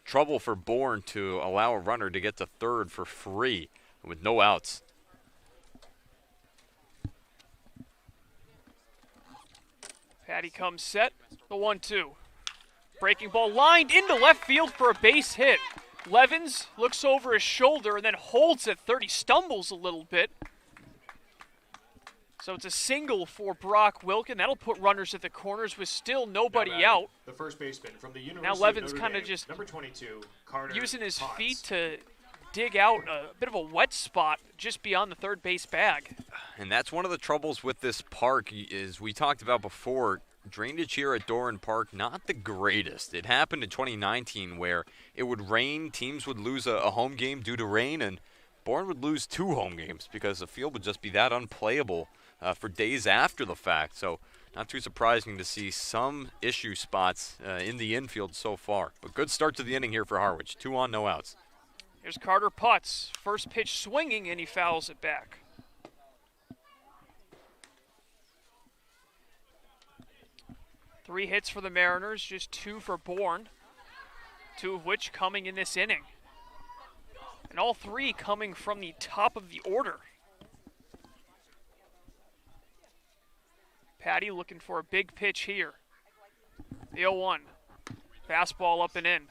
trouble for Bourne to allow a runner to get to third for free with no outs. Patty comes set. The 1-2. Breaking ball lined into left field for a base hit. Levens looks over his shoulder and then holds at third. He stumbles a little bit. So it's a single for Brock Wilkin. That'll put runners at the corners with still nobody out. The first baseman from the University now Levens kind of just number 22, Carter using his Potts. feet to dig out a bit of a wet spot just beyond the third base bag. And that's one of the troubles with this park, is we talked about before, drainage here at Doran Park, not the greatest. It happened in 2019 where it would rain, teams would lose a home game due to rain, and Bourne would lose 2 home games because the field would just be that unplayable for days after the fact. So not too surprising to see some issue spots in the infield so far. But good start to the inning here for Harwich. 2 on, no outs. Here's Carter Potts. First pitch swinging, and he fouls it back. Three hits for the Mariners, just 2 for Bourne, 2 of which coming in this inning. And all 3 coming from the top of the order. Patty looking for a big pitch here. The 0-1. Fastball up and in.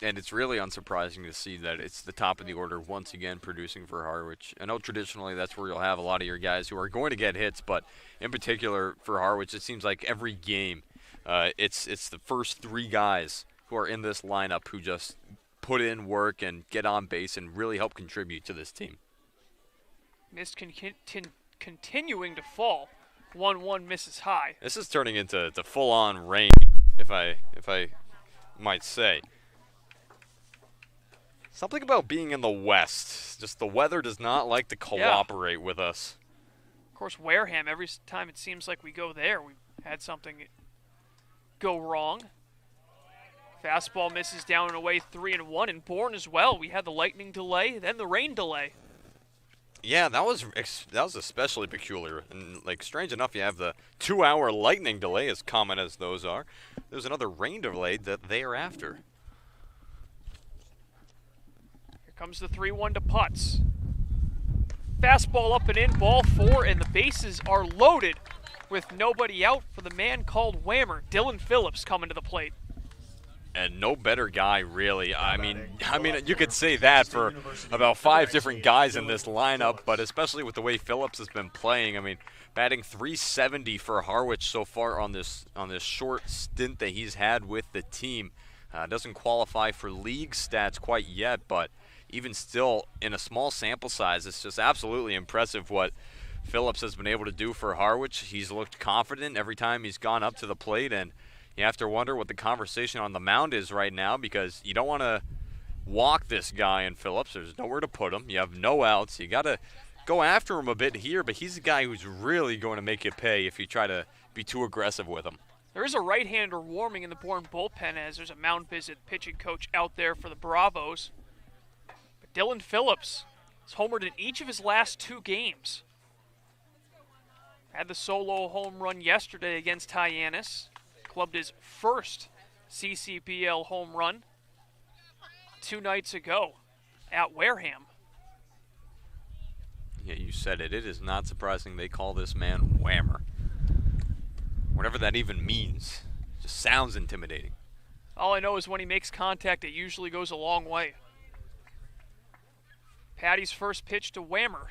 And it's really unsurprising to see that it's the top of the order once again producing for Harwich. I know traditionally that's where you'll have a lot of your guys who are going to get hits, but in particular for Harwich, it seems like every game it's the first 3 guys who are in this lineup who just put in work and get on base and really help contribute to this team. Mist continuing to fall. 1-1 misses high. This is turning into full-on rain, if I might say. Something about being in the West. Just the weather does not like to cooperate with us. Of course, Wareham, every time it seems like we go there, we've had something go wrong. Fastball misses down and away 3-1, and Bourne as well. We had the lightning delay, then the rain delay. Yeah, that was especially peculiar. And, strange enough, you have the 2-hour lightning delay, as common as those are. There's another rain delay thereafter. Here comes the 3-1 to Putz. Fastball up and in, ball 4, and the bases are loaded with nobody out for the man called Whammer. Dylan Phillips coming to the plate. And no better guy, really. I mean, you could say that for about 5 different guys in this lineup, but especially with the way Phillips has been playing. I mean, batting .370 for Harwich so far on this short stint that he's had with the team. Doesn't qualify for league stats quite yet, but even still, in a small sample size, it's just absolutely impressive what Phillips has been able to do for Harwich. He's looked confident every time he's gone up to the plate, and you have to wonder what the conversation on the mound is right now, because you don't want to walk this guy in Phillips. There's nowhere to put him. You have no outs. You got to go after him a bit here, but he's a guy who's really going to make it pay if you try to be too aggressive with him. There is a right-hander warming in the Bourne bullpen as there's a mound visit pitching coach out there for the Bravos. But Dylan Phillips has homered in each of his last 2 games. Had the solo home run yesterday against Hyannis. Clubbed his first CCBL home run 2 nights ago at Wareham. Yeah, you said it. It is not surprising they call this man Whammer. Whatever that even means. Just sounds intimidating. All I know is when he makes contact, it usually goes a long way. Patty's first pitch to Whammer.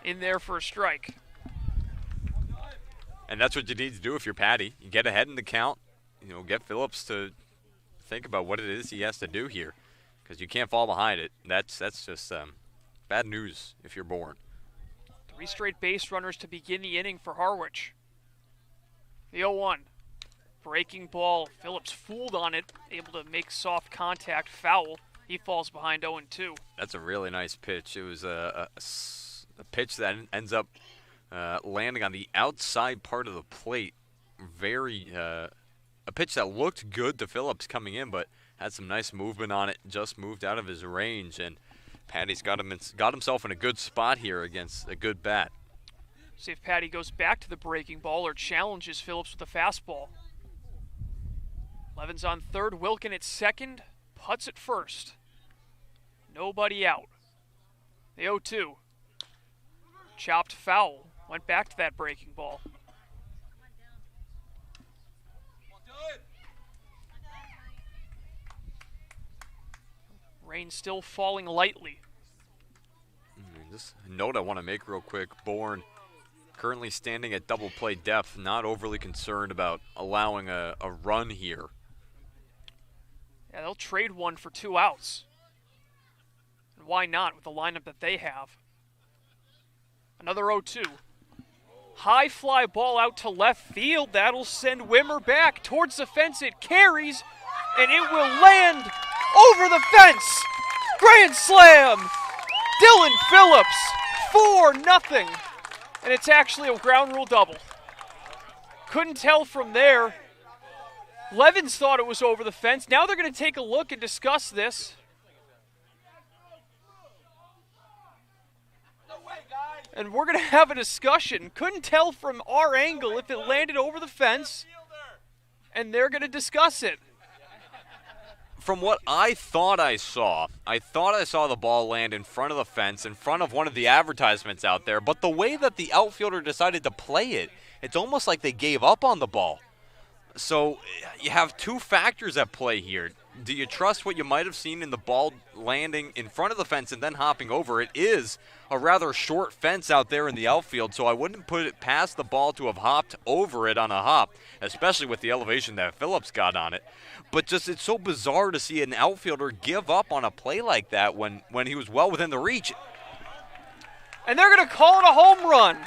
In there for a strike. And that's what you need to do if you're Patty. You get ahead in the count. Get Phillips to think about what it is he has to do here, because you can't fall behind it. That's just bad news if you're Bourne. 3 straight base runners to begin the inning for Harwich. The 0-1. Breaking ball. Phillips fooled on it, able to make soft contact, foul. He falls behind 0-2. That's a really nice pitch. It was a pitch that ends up landing on the outside part of the plate. A pitch that looked good to Phillips coming in, but had some nice movement on it. Just moved out of his range, and Patty's got himself in a good spot here against a good bat. See if Patty goes back to the breaking ball or challenges Phillips with a fastball. Levin's on third, Wilkin at second, putts at first. Nobody out. The 0-2. Chopped foul. Went back to that breaking ball. Rain still falling lightly. This note I want to make real quick. Bourne currently standing at double play depth, not overly concerned about allowing a run here. Yeah, they'll trade one for 2 outs. And why not with the lineup that they have? Another 0-2. High fly ball out to left field. That'll send Wimmer back towards the fence. It carries, and it will land over the fence. Grand slam! Dylan Phillips, 4-0. And it's actually a ground rule double. Couldn't tell from there. Levins thought it was over the fence. Now they're going to take a look and discuss this. And we're going to have a discussion. Couldn't tell from our angle if it landed over the fence. And they're going to discuss it. From what I thought I saw the ball land in front of the fence, in front of one of the advertisements out there. But the way that the outfielder decided to play it, it's almost like they gave up on the ball. So you have 2 factors at play here. Do you trust what you might have seen in the ball landing in front of the fence and then hopping over? It is a rather short fence out there in the outfield, so I wouldn't put it past the ball to have hopped over it on a hop, especially with the elevation that Phillips got on it. But just it's so bizarre to see an outfielder give up on a play like that when he was well within the reach. And they're going to call it a home run.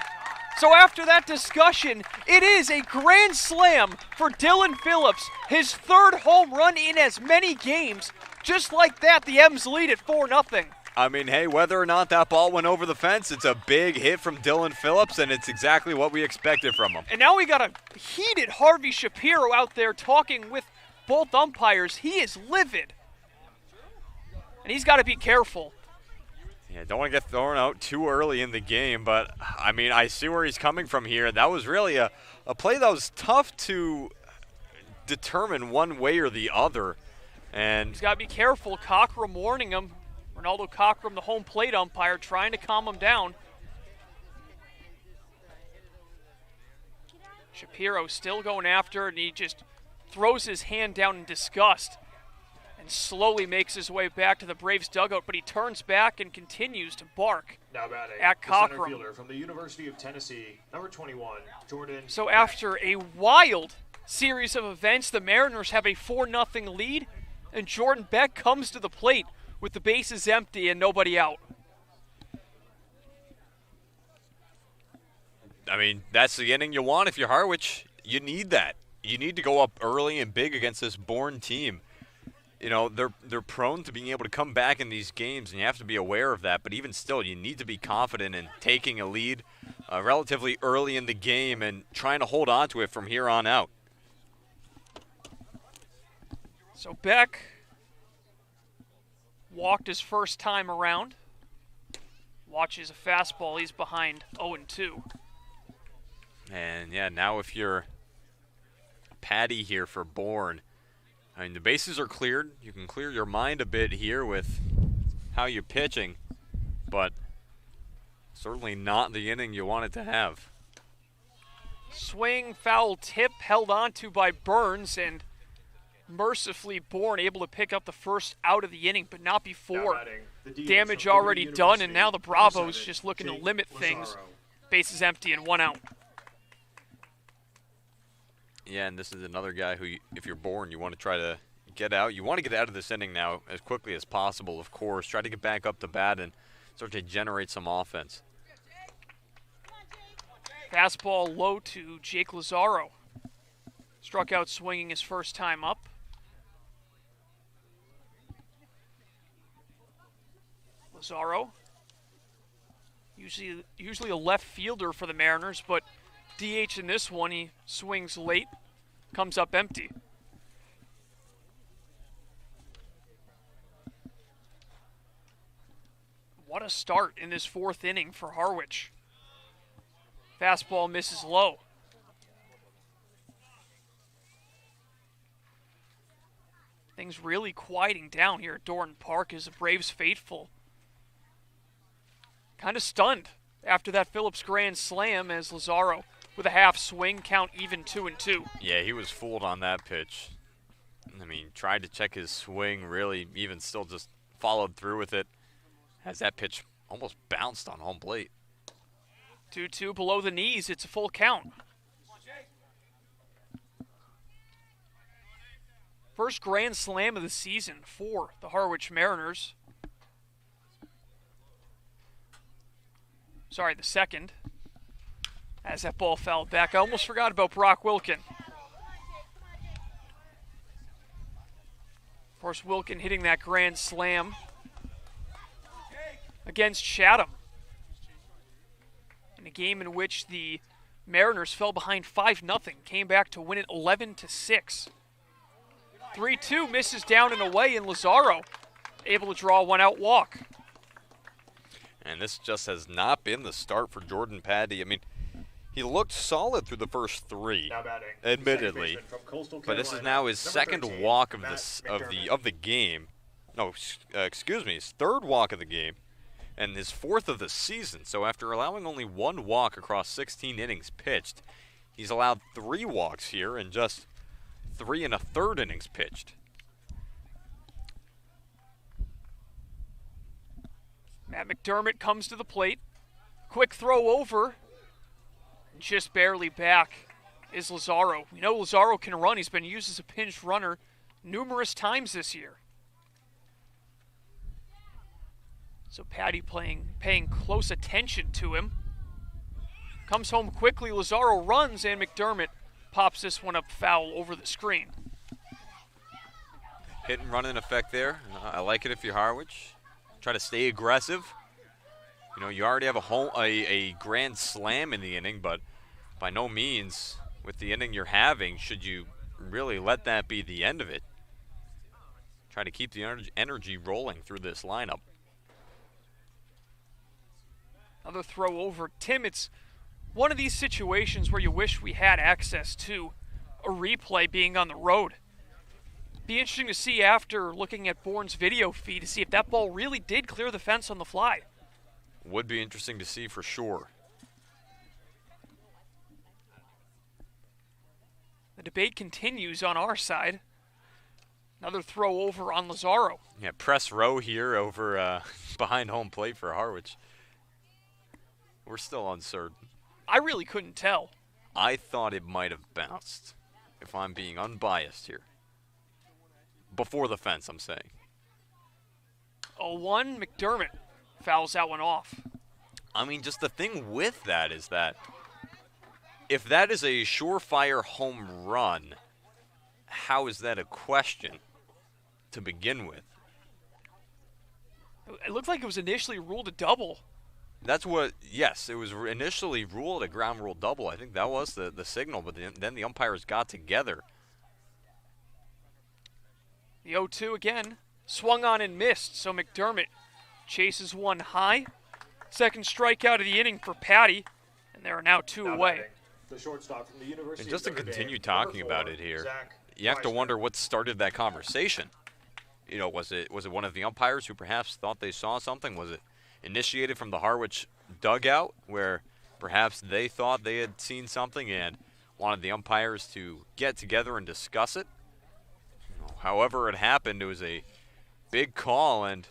So after that discussion, it is a grand slam for Dylan Phillips, his 3rd home run in as many games. Just like that, the M's lead at 4-0. I mean, hey, whether or not that ball went over the fence, it's a big hit from Dylan Phillips, and it's exactly what we expected from him. And now we got a heated Harvey Shapiro out there talking with both umpires. He is livid. And he's got to be careful. Yeah, don't want to get thrown out too early in the game, but, I mean, I see where he's coming from here. That was really a play that was tough to determine one way or the other. And he's got to be careful. Cockrum warning him. Ronaldo Cockrum, the home plate umpire, trying to calm him down. Shapiro still going after it, and he just throws his hand down in disgust and slowly makes his way back to the Braves dugout, but he turns back and continues to bark Now batting, at the center Cockrum. fielder from the University of Tennessee, number 21, Jordan. So after a wild series of events, the Mariners have a 4-0 lead, and Jordan Beck comes to the plate with the bases empty and nobody out. I mean, that's the inning you want if you're Harwich. You need that. You need to go up early and big against this Bourne team. You know, they're prone to being able to come back in these games, and you have to be aware of that. But even still, you need to be confident in taking a lead relatively early in the game and trying to hold on to it from here on out. So Beck walked his first time around. Watches a fastball. He's behind 0-2. And, yeah, now if you're Patty here for Bourne, I mean, the bases are cleared. You can clear your mind a bit here with how you're pitching, but certainly not the inning you wanted to have. Swing, foul tip held onto by Burns, and mercifully Bourne able to pick up the first out of the inning, but not before. Damage already done, and now the Bravos just looking to limit things. Bases empty and 1 out. Yeah, and this is another guy who, if you're Bourne, you want to try to get out. You want to get out of this inning now as quickly as possible, of course. Try to get back up to bat and start to generate some offense. Fastball low to Jake Lazaro. Struck out swinging his first time up. Lazaro, usually a left fielder for the Mariners, but DH in this one, he swings late, comes up empty. What a start in this 4th inning for Harwich. Fastball misses low. Things really quieting down here at Doran Park as the Braves faithful kind of stunned after that Phillips grand slam as Lazaro with a half swing, count even 2-2. Yeah, he was fooled on that pitch. I mean, tried to check his swing, really even still just followed through with it as that pitch almost bounced on home plate. 2-2 below the knees, it's a full count. First grand slam of the season for the Harwich Mariners. Sorry, the second. As that ball fell back, I almost forgot about Brock Wilkin. Of course, Wilkin hitting that grand slam against Chatham in a game in which the Mariners fell behind 5-0, came back to win it 11-6. 3-2 misses down and away, and Lazaro able to draw a 1-out walk. And this just has not been the start for Jordan Paddy. I mean, he looked solid through the first 3, admittedly, but this is now his second walk of the game. No, excuse me, his 3rd walk of the game, and his 4th of the season. So after allowing only 1 walk across 16 innings pitched, he's allowed 3 walks here and just 3 1/3 innings pitched. Matt McDermott comes to the plate. Quick throw over. Just barely back is Lazaro. We know Lazaro can run. He's been used as a pinch runner numerous times this year. So Patty paying close attention to him. Comes home quickly. Lazaro runs, and McDermott pops this one up foul over the screen. Hit and run in effect there. I like it if you're Harwich. Try to stay aggressive. You know, you already have a grand slam in the inning, but by no means, with the inning you're having, should you really let that be the end of it. Try to keep the energy rolling through this lineup. Another throw over. Tim, it's one of these situations where you wish we had access to a replay being on the road. Be interesting to see after looking at Bourne's video feed to see if that ball really did clear the fence on the fly. Would be interesting to see for sure. The debate continues on our side. Another throw over on Lazaro. Yeah, press row here over behind home plate for Harwich. We're still uncertain. I really couldn't tell. I thought it might have bounced, if I'm being unbiased here. Before the fence, I'm saying. 0-1, McDermott fouls that one off. I mean, just the thing with that is that if that is a surefire home run, how is that a question to begin with? It looked like it was initially ruled a double. That's what, yes, it was initially ruled a ground rule double. I think that was the signal, but then the umpires got together. The 0-2 again, swung on and missed, so McDermott chases one high. Second strikeout of the inning for Patty, and there are now two away. The shortstop from the University And just to of Notre continue Dame, talking number 4, about it here, Zach you have to Reisner. wonder what started that conversation. You know, was it one of the umpires who perhaps thought they saw something? Was it initiated from the Harwich dugout where perhaps they thought they had seen something and wanted the umpires to get together and discuss it? However it happened, it was a big call, and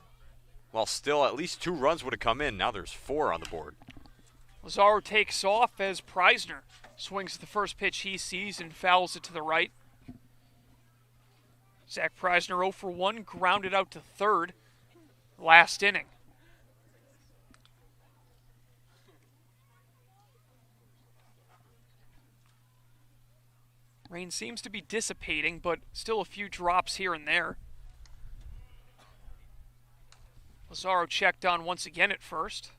while still at least 2 runs would have come in, now there's 4 on the board. Lazaro takes off as Preisner swings at the first pitch he sees and fouls it to the right. Zach Preisner 0 for 1, grounded out to third, last inning. Rain seems to be dissipating, but still a few drops here and there. Lazaro checked on once again at first.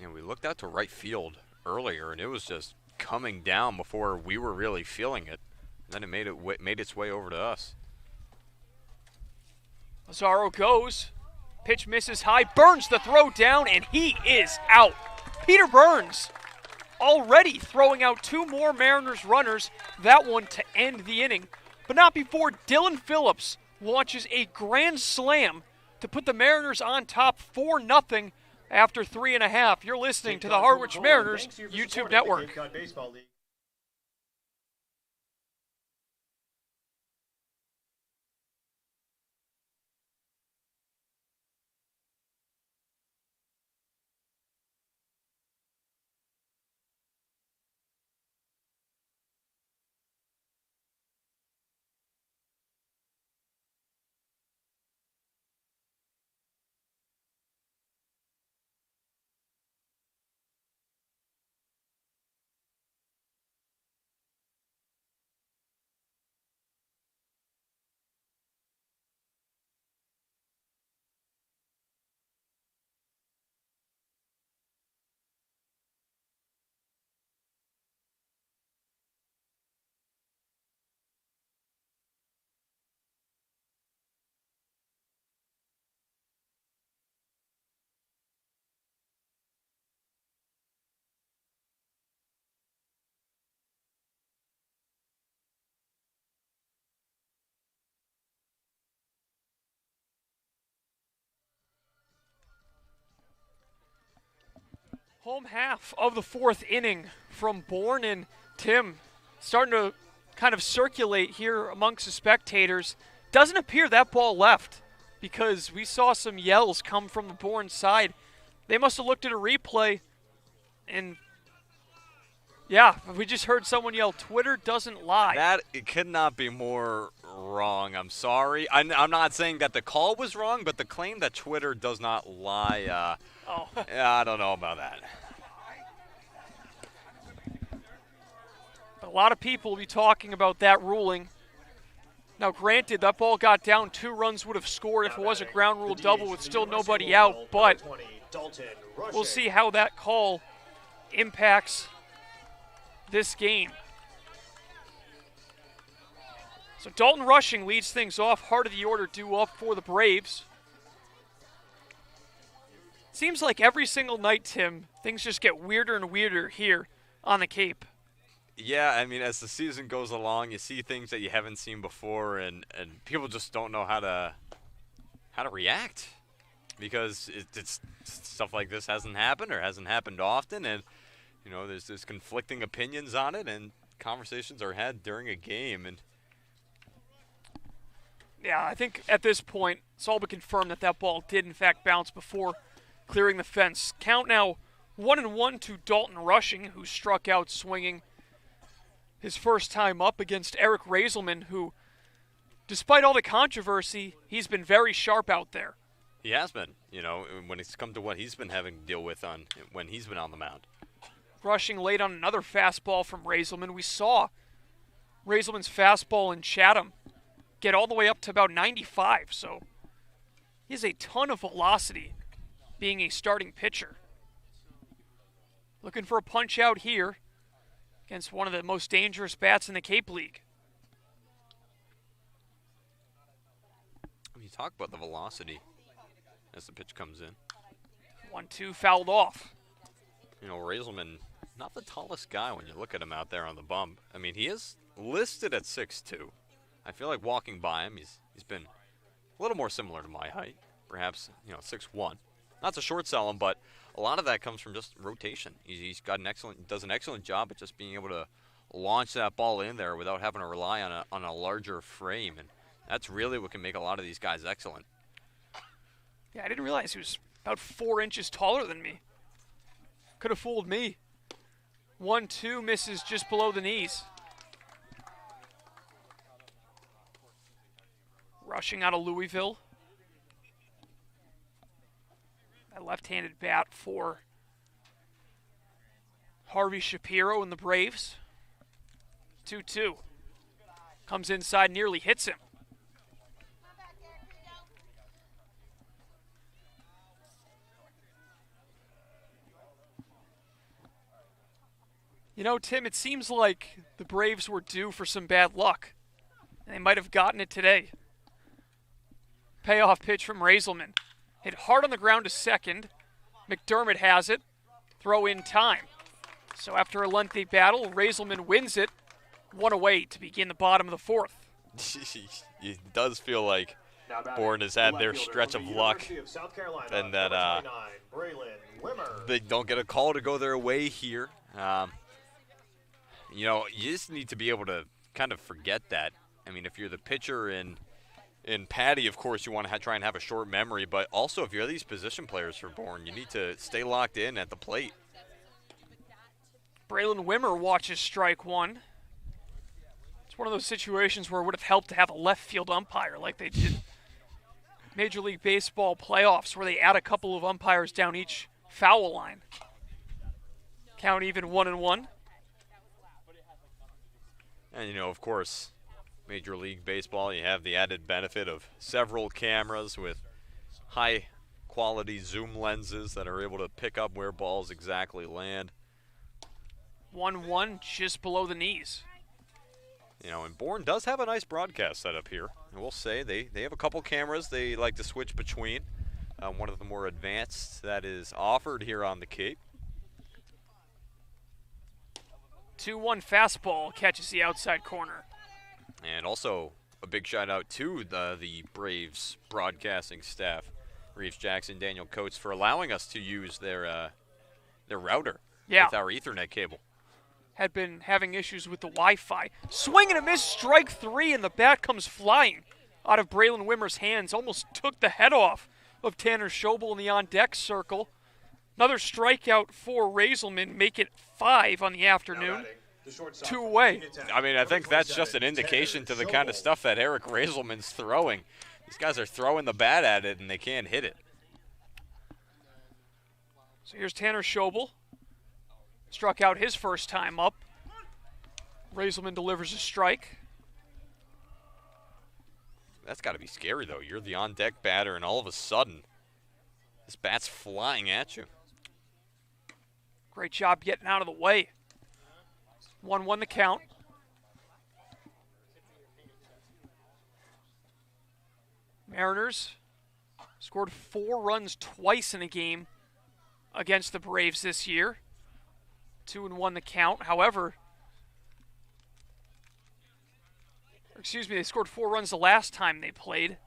And we looked out to right field earlier, and it was just coming down before we were really feeling it. And then it made its way over to us. Lazaro goes. Pitch misses high. Burns the throw down, and he is out. Peter Burns already throwing out 2 more Mariners runners, that one to end the inning. But not before Dylan Phillips launches a grand slam to put the Mariners on top 4-0 after 3.5. You're listening to the Harwich Mariners YouTube Network. Home half of the 4th inning from Bourne, and Tim starting to kind of circulate here amongst the spectators. Doesn't appear that ball left because we saw some yells come from the Bourne side. They must have looked at a replay, and yeah, we just heard someone yell, "Twitter doesn't lie." That it could not be more wrong. I'm sorry. I'm not saying that the call was wrong, but the claim that Twitter does not lie, yeah, I don't know about that. A lot of people will be talking about that ruling. Now, granted, that ball got down. 2 runs would have scored if it was a ground rule double with still nobody out, but we'll see how that call impacts this game. So Dalton Rushing leads things off. Heart of the order due up for the Braves. Seems like every single night, Tim, things just get weirder and weirder here on the Cape. Yeah, I mean, as the season goes along, you see things that you haven't seen before, and people just don't know how to react because it's stuff like this hasn't happened or hasn't happened often, and you know, there's conflicting opinions on it, and conversations are had during a game. And Yeah, I think at this point, it's all but confirmed that that ball did in fact bounce before clearing the fence. Count now 1-1 to Dalton Rushing, who struck out swinging his first time up against Eric Raiselman, who, despite all the controversy, he's been very sharp out there. He has been, when it's come to what he's been having to deal with when he's been on the mound. Rushing late on another fastball from Raiselman. We saw Raiselman's fastball in Chatham get all the way up to about 95, so he has a ton of velocity being a starting pitcher. Looking for a punch out here against one of the most dangerous bats in the Cape League. You talk about the velocity as the pitch comes in. 1-2 fouled off. Raiselman, not the tallest guy when you look at him out there on the bump. I mean, he is listed at 6'2". I feel like walking by him, he's been a little more similar to my height, perhaps 6'1". Not to short sell him, but a lot of that comes from just rotation. He's got does an excellent job at just being able to launch that ball in there without having to rely on a larger frame, and that's really what can make a lot of these guys excellent. Yeah, I didn't realize he was about 4 inches taller than me. Could have fooled me. 1-2 misses just below the knees. Rushing out of Louisville. A left-handed bat for Harvey Shapiro and the Braves. 2-2. Comes inside, nearly hits him. Tim, it seems like the Braves were due for some bad luck. And they might have gotten it today. Payoff pitch from Raiselman. Hit hard on the ground to second. McDermott has it. Throw in time. So after a lengthy battle, Raiselman wins it. 1 away to begin the bottom of the fourth. It does feel like Bourne has had their stretch of luck, and that they don't get a call to go their way here. You just need to be able to kind of forget that. I mean, if you're the pitcher in Patty, of course, you want to try and have a short memory, but also if you're these position players for Bourne, you need to stay locked in at the plate. Braylon Wimmer watches strike one. It's one of those situations where it would have helped to have a left field umpire like they did Major League Baseball playoffs, where they add a couple of umpires down each foul line. Count even 1-1. And, of course, Major League Baseball, you have the added benefit of several cameras with high-quality zoom lenses that are able to pick up where balls exactly land. 1-1, just below the knees. And Bourne does have a nice broadcast setup here. I will say they have a couple cameras they like to switch between. One of the more advanced that is offered here on the Cape. 2-1 fastball catches the outside corner. And also a big shout out to the Braves broadcasting staff, Reeves Jackson, Daniel Coates, for allowing us to use their router with our Ethernet cable. Had been having issues with the Wi-Fi. Swing and a miss, strike 3, and the bat comes flying out of Braylon Wimmer's hands. Almost took the head off of Tanner Schobel in the on-deck circle. Another strikeout for Raiselman, make it 5 on the afternoon. 2 away. I mean, I think that's just an indication to the kind of stuff that Eric Raiselman's throwing. These guys are throwing the bat at it, and they can't hit it. So here's Tanner Schobel. Struck out his first time up. Raiselman delivers a strike. That's got to be scary, though. You're the on-deck batter, and all of a sudden, this bat's flying at you. Great job getting out of the way. 1-1 the count. Mariners scored 4 runs twice in a game against the Braves this year. 2-1 the count. However, they scored 4 runs the last time they played.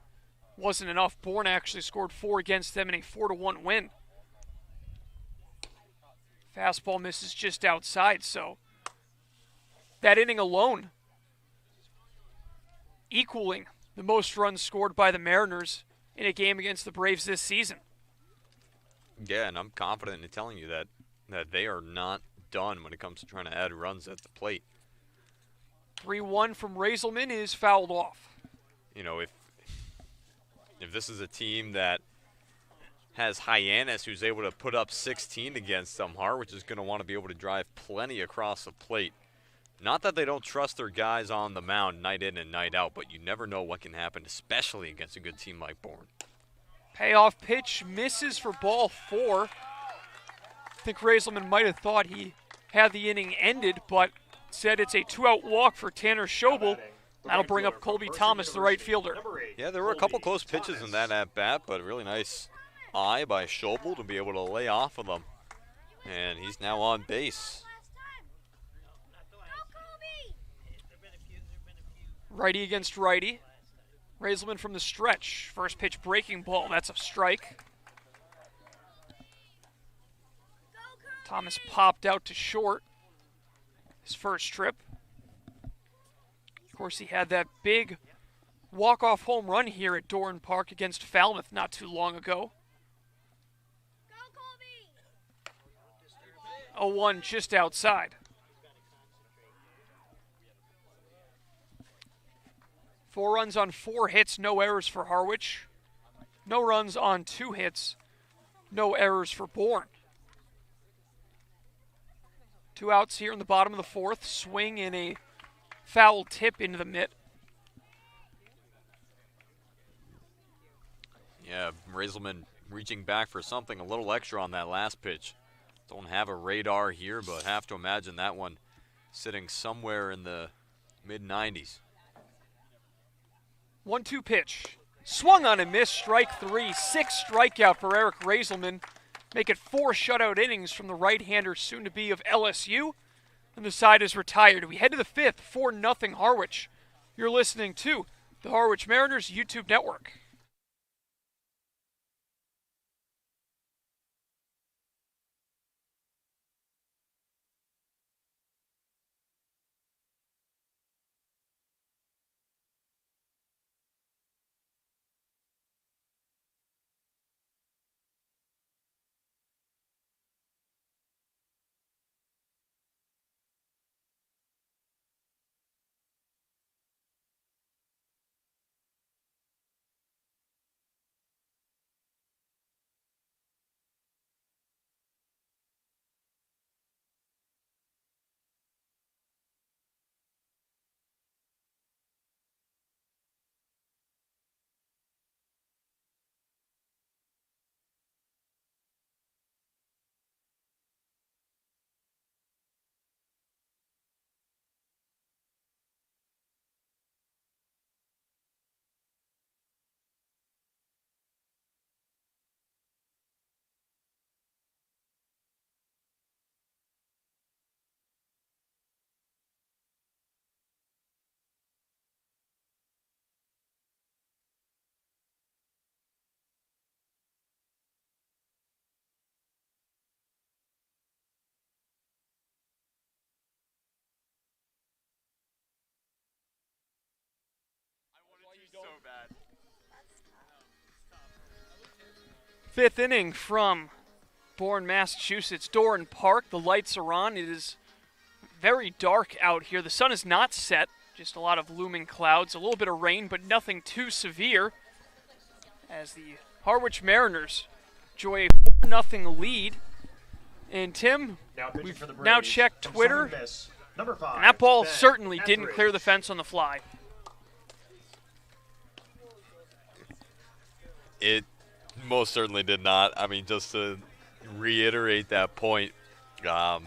Wasn't enough. Bourne actually scored 4 against them in a 4-1 win. Fastball misses just outside, so that inning alone equaling the most runs scored by the Mariners in a game against the Braves this season. Yeah, and I'm confident in telling you that they are not done when it comes to trying to add runs at the plate. 3-1 from Raiselman is fouled off. You know, if this is a team that has Hyannis, who's able to put up 16 against them, Harwich is going to want to be able to drive plenty across the plate. Not that they don't trust their guys on the mound night in and night out, but you never know what can happen, especially against a good team like Bourne. Payoff pitch misses for ball 4. I think Raiselman might have thought he had the inning ended, but said it's a 2-out walk for Tanner Schobel. That'll bring up Colby Thomas, the right fielder. Yeah, there were a couple close pitches in that at-bat, but a really nice eye by Schobel to be able to lay off of them. And he's now on base. Righty against righty. Raiselman from the stretch. First pitch breaking ball. That's a strike. Thomas popped out to short his first trip. Of course, he had that big walk-off home run here at Doran Park against Falmouth not too long ago. 0-1 just outside. 4 runs on 4 hits, no errors for Harwich. No runs on 2 hits, no errors for Bourne. 2 outs here in the bottom of the 4th. Swing and a foul tip into the mitt. Yeah, Raiselman reaching back for something a little extra on that last pitch. Don't have a radar here, but have to imagine that one sitting somewhere in the mid-90s. 1-2 pitch. Swung on and missed, strike 3. 6th strikeout for Eric Raiselman. Make it 4 shutout innings from the right-hander, soon to be of LSU. And the side is retired. We head to the 5th, 4-0 Harwich. You're listening to the Harwich Mariners YouTube network. So bad. 5th inning from Bourne, Massachusetts. Doran Park, the lights are on. It is very dark out here. The sun is not set, just a lot of looming clouds, a little bit of rain, but nothing too severe. As the Harwich Mariners enjoy a 4-0 lead. And Tim, we've now checked Twitter, and that ball certainly didn't clear the fence on the fly. It most certainly did not. I mean, just to reiterate that point, there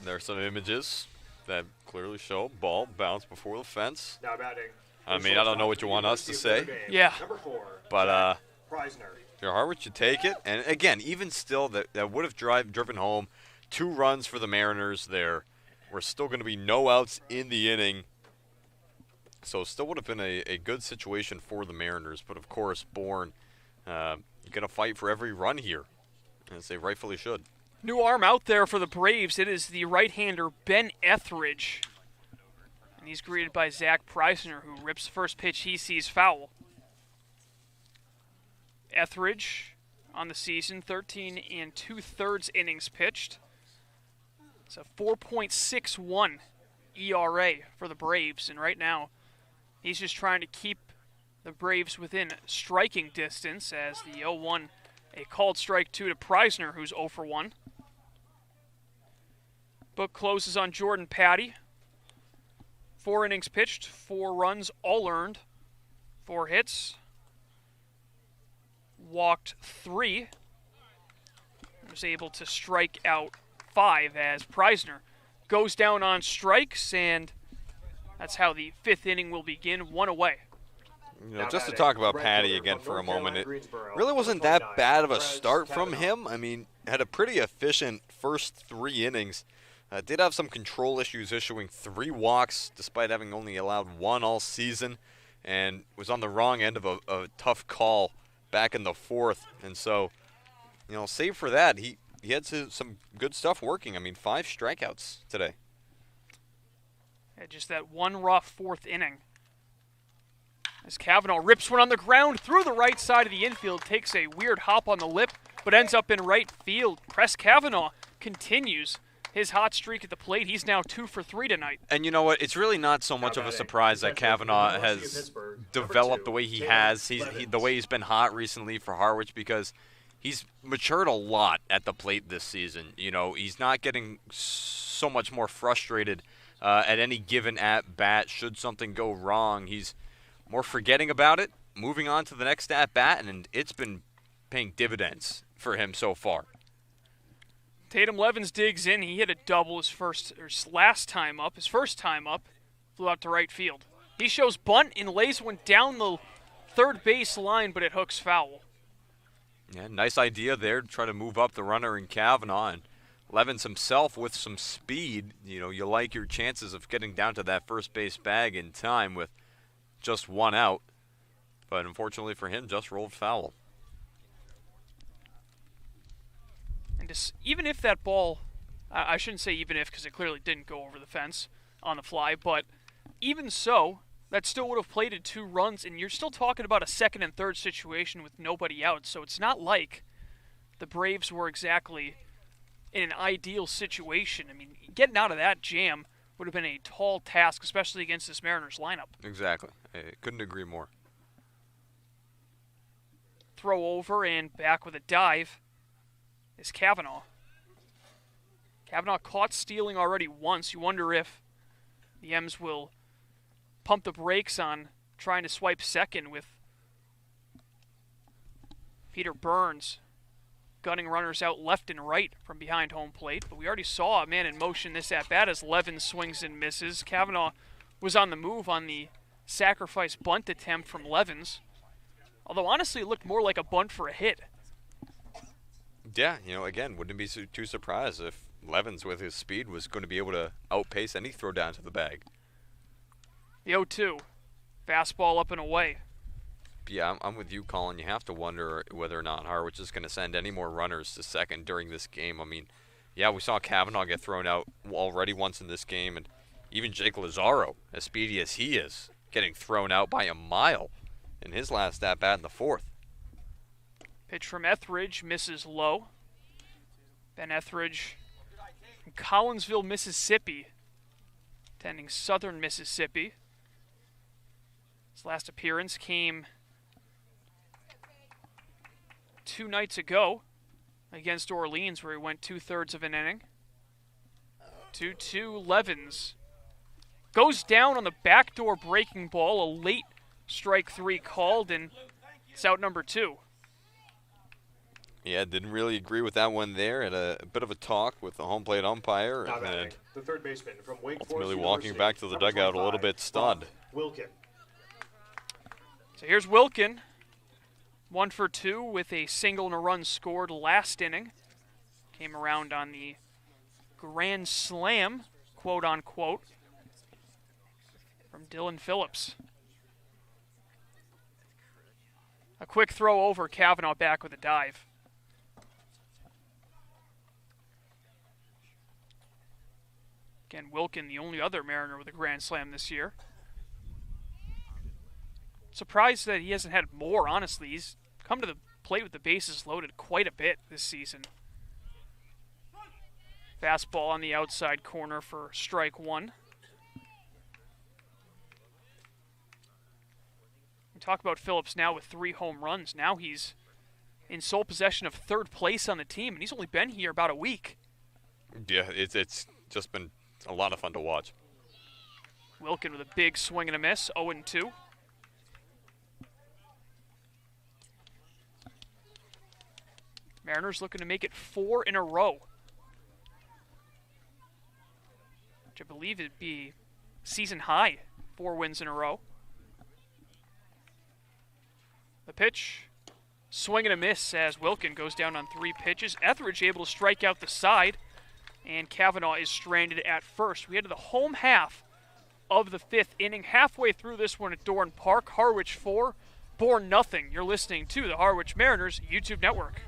are some images that clearly show ball bounced before the fence. Now batting. I mean, I don't know what you want us to say. Yeah. But if you're Harwich, you take it. And again, even still, that would have driven home 2 runs for the Mariners there. We're still going to be no outs in the inning. So still would have been a good situation for the Mariners. But, of course, Bourne going to fight for every run here, as they rightfully should. New arm out there for the Braves. It is the right-hander Ben Etheridge. And he's greeted by Zach Preisner, who rips the first pitch he sees foul. Etheridge on the season, 13 2/3 innings pitched. It's a 4.61 ERA for the Braves, and right now he's just trying to keep the Braves within striking distance as the 0-1, a called strike 2 to Preisner, who's 0 for 1. Book closes on Jordan Patty. 4 innings pitched, 4 runs, all earned, 4 hits. Walked 3. Was able to strike out 5 as Preisner goes down on strikes, and that's how the 5th inning will begin, 1 away. You know, just to talk about Patty again for a moment, it really wasn't that bad of a start from him. I mean, had a pretty efficient first 3 innings. Did have some control issues, issuing 3 walks despite having only allowed 1 all season, and was on the wrong end of a tough call back in the 4th. And so, you know, save for that, he had some good stuff working. I mean, 5 strikeouts today. Yeah, just that one rough 4th inning. As Cavanaugh rips one on the ground through the right side of the infield, takes a weird hop on the lip, but ends up in right field. Chris Cavanaugh continues his hot streak at the plate. He's now 2 for 3 tonight. And you know what? It's really not so much of a surprise that Cavanaugh has developed the way he has. The way he's been hot recently for Harwich, because he's matured a lot at the plate this season. You know, he's not getting so much more frustrated at any given at-bat should something go wrong. He's more forgetting about it, moving on to the next at-bat, and it's been paying dividends for him so far. Tatum Levens digs in. He hit a double his first time up, flew out to right field. He shows bunt and lays one down the third base line, but it hooks foul. Yeah, nice idea there to try to move up the runner in Cavanaugh, and Levens himself with some speed. You know, you like your chances of getting down to that first base bag in time with just 1 out, but unfortunately for him, just rolled foul. And even if that ball, I shouldn't say even if, because it clearly didn't go over the fence on the fly, but even so, that still would have plated 2 runs, and you're still talking about a 2nd and 3rd situation with nobody out, so it's not like the Braves were exactly in an ideal situation. I mean, getting out of that jam would have been a tall task, especially against this Mariners lineup. Exactly. I couldn't agree more. Throw over and back with a dive is Cavanaugh. Cavanaugh caught stealing already once. You wonder if the M's will pump the brakes on trying to swipe second with Peter Burns gunning runners out left and right from behind home plate. But we already saw a man in motion this at-bat as Levens swings and misses. Cavanaugh was on the move on the sacrifice bunt attempt from Levens. Although, honestly, it looked more like a bunt for a hit. Yeah, you know, again, wouldn't be too surprised if Levens, with his speed, was going to be able to outpace any throw down to the bag. The 0-2. Fastball up and away. Yeah, I'm with you, Colin. You have to wonder whether or not Harwich is going to send any more runners to second during this game. I mean, yeah, we saw Cavanaugh get thrown out already once in this game, and even Jake Lazaro, as speedy as he is, getting thrown out by a mile in his last at-bat in the 4th. Pitch from Etheridge misses low. Ben Etheridge from Collinsville, Mississippi, attending Southern Mississippi. His last appearance came 2 nights ago against Orleans, where he went 2/3 of an inning. 2-2 Levens. Goes down on the backdoor breaking ball, a late strike 3 called, and it's out number 2. Yeah, didn't really agree with that one there. Had a bit of a talk with the home plate umpire, and the third baseman from Wake ultimately Forest walking back to the dugout a little bit stunned. Wilkin. So here's Wilkin, 1 for 2 with a single and a run scored last inning. Came around on the grand slam, quote unquote, from Dylan Phillips. A quick throw over, Cavanaugh back with a dive. Again, Wilkin, the only other Mariner with a grand slam this year. Surprised that he hasn't had more, honestly. He's come to the plate with the bases loaded quite a bit this season. Fastball on the outside corner for strike one. We talk about Phillips now with 3 home runs. Now he's in sole possession of 3rd place on the team, and he's only been here about a week. Yeah, it's just been a lot of fun to watch. Wilkin with a big swing and a miss, 0-2. Mariners looking to make it 4 in a row, which I believe it'd be season high, 4 wins in a row. The pitch, swing and a miss as Wilkin goes down on 3 pitches. Etheridge able to strike out the side, and Kavanaugh is stranded at first. We head to the home half of the 5th inning. Halfway through this one at Doran Park, Harwich 4, Bourne nothing. You're listening to the Harwich Mariners YouTube Network.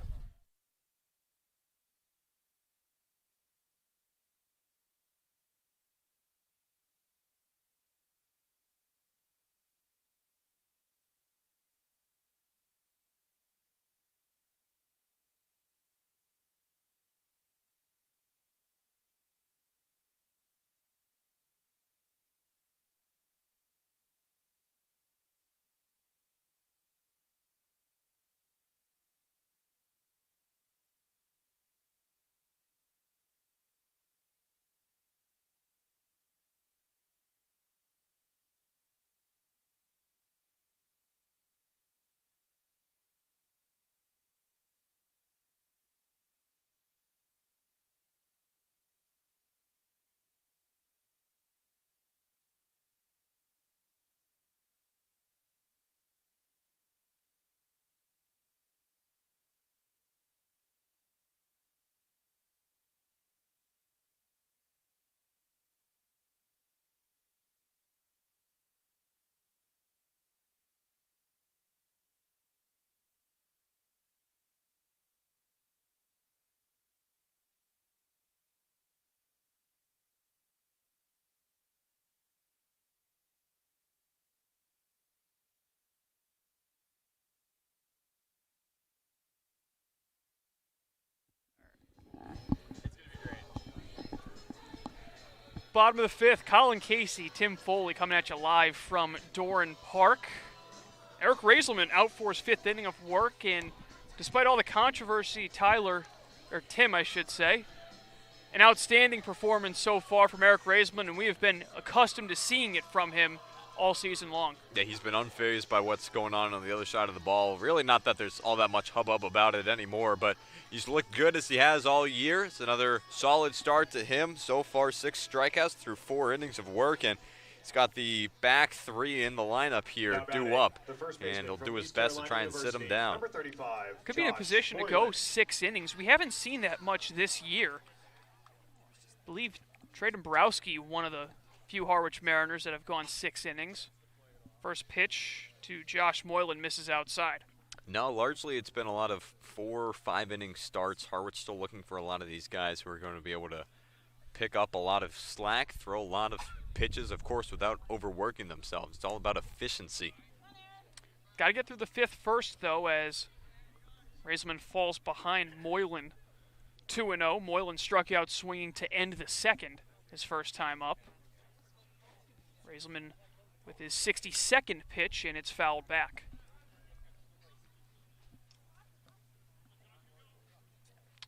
Bottom of the 5th, Colin Casey, Tim Foley coming at you live from Doran Park. Eric Raiselman out for his 5th inning of work, and despite all the controversy, Tim, I should say, an outstanding performance so far from Eric Raiselman, and we have been accustomed to seeing it from him all season long. Yeah, he's been unfazed by what's going on the other side of the ball. Really not that there's all that much hubbub about it anymore, but he's looked good as he has all year. It's another solid start to him. So far, 6 strikeouts through 4 innings of work, and he's got the back 3 in the lineup here due up, and he'll do his best to try and sit him down. Could be in a position to go 6 innings. We haven't seen that much this year. I believe Trey Dombrowski, one of the few Harwich Mariners that have gone 6 innings. First pitch to Josh Moylan misses outside. No, largely it's been a lot of 4 or 5 inning starts. Harwich still looking for a lot of these guys who are going to be able to pick up a lot of slack, throw a lot of pitches, of course, without overworking themselves. It's all about efficiency. Got to get through the 5th first, though, as Raiselman falls behind Moylan 2-0. Moylan struck out swinging to end the 2nd, his first time up. Raiselman with his 62nd pitch, and it's fouled back.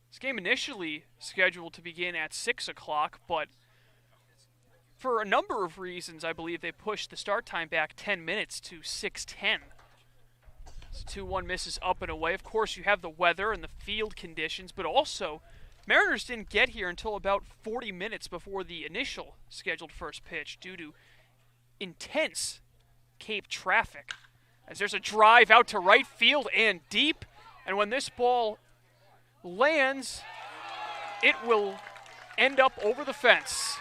This game initially scheduled to begin at 6 o'clock, but for a number of reasons, I believe they pushed the start time back 10 minutes to 6:10. So 2-1 misses up and away. Of course, you have the weather and the field conditions, but also Mariners didn't get here until about 40 minutes before the initial scheduled first pitch due to intense Cape traffic. As there's a drive out to right field and deep, and when this ball lands, it will end up over the fence.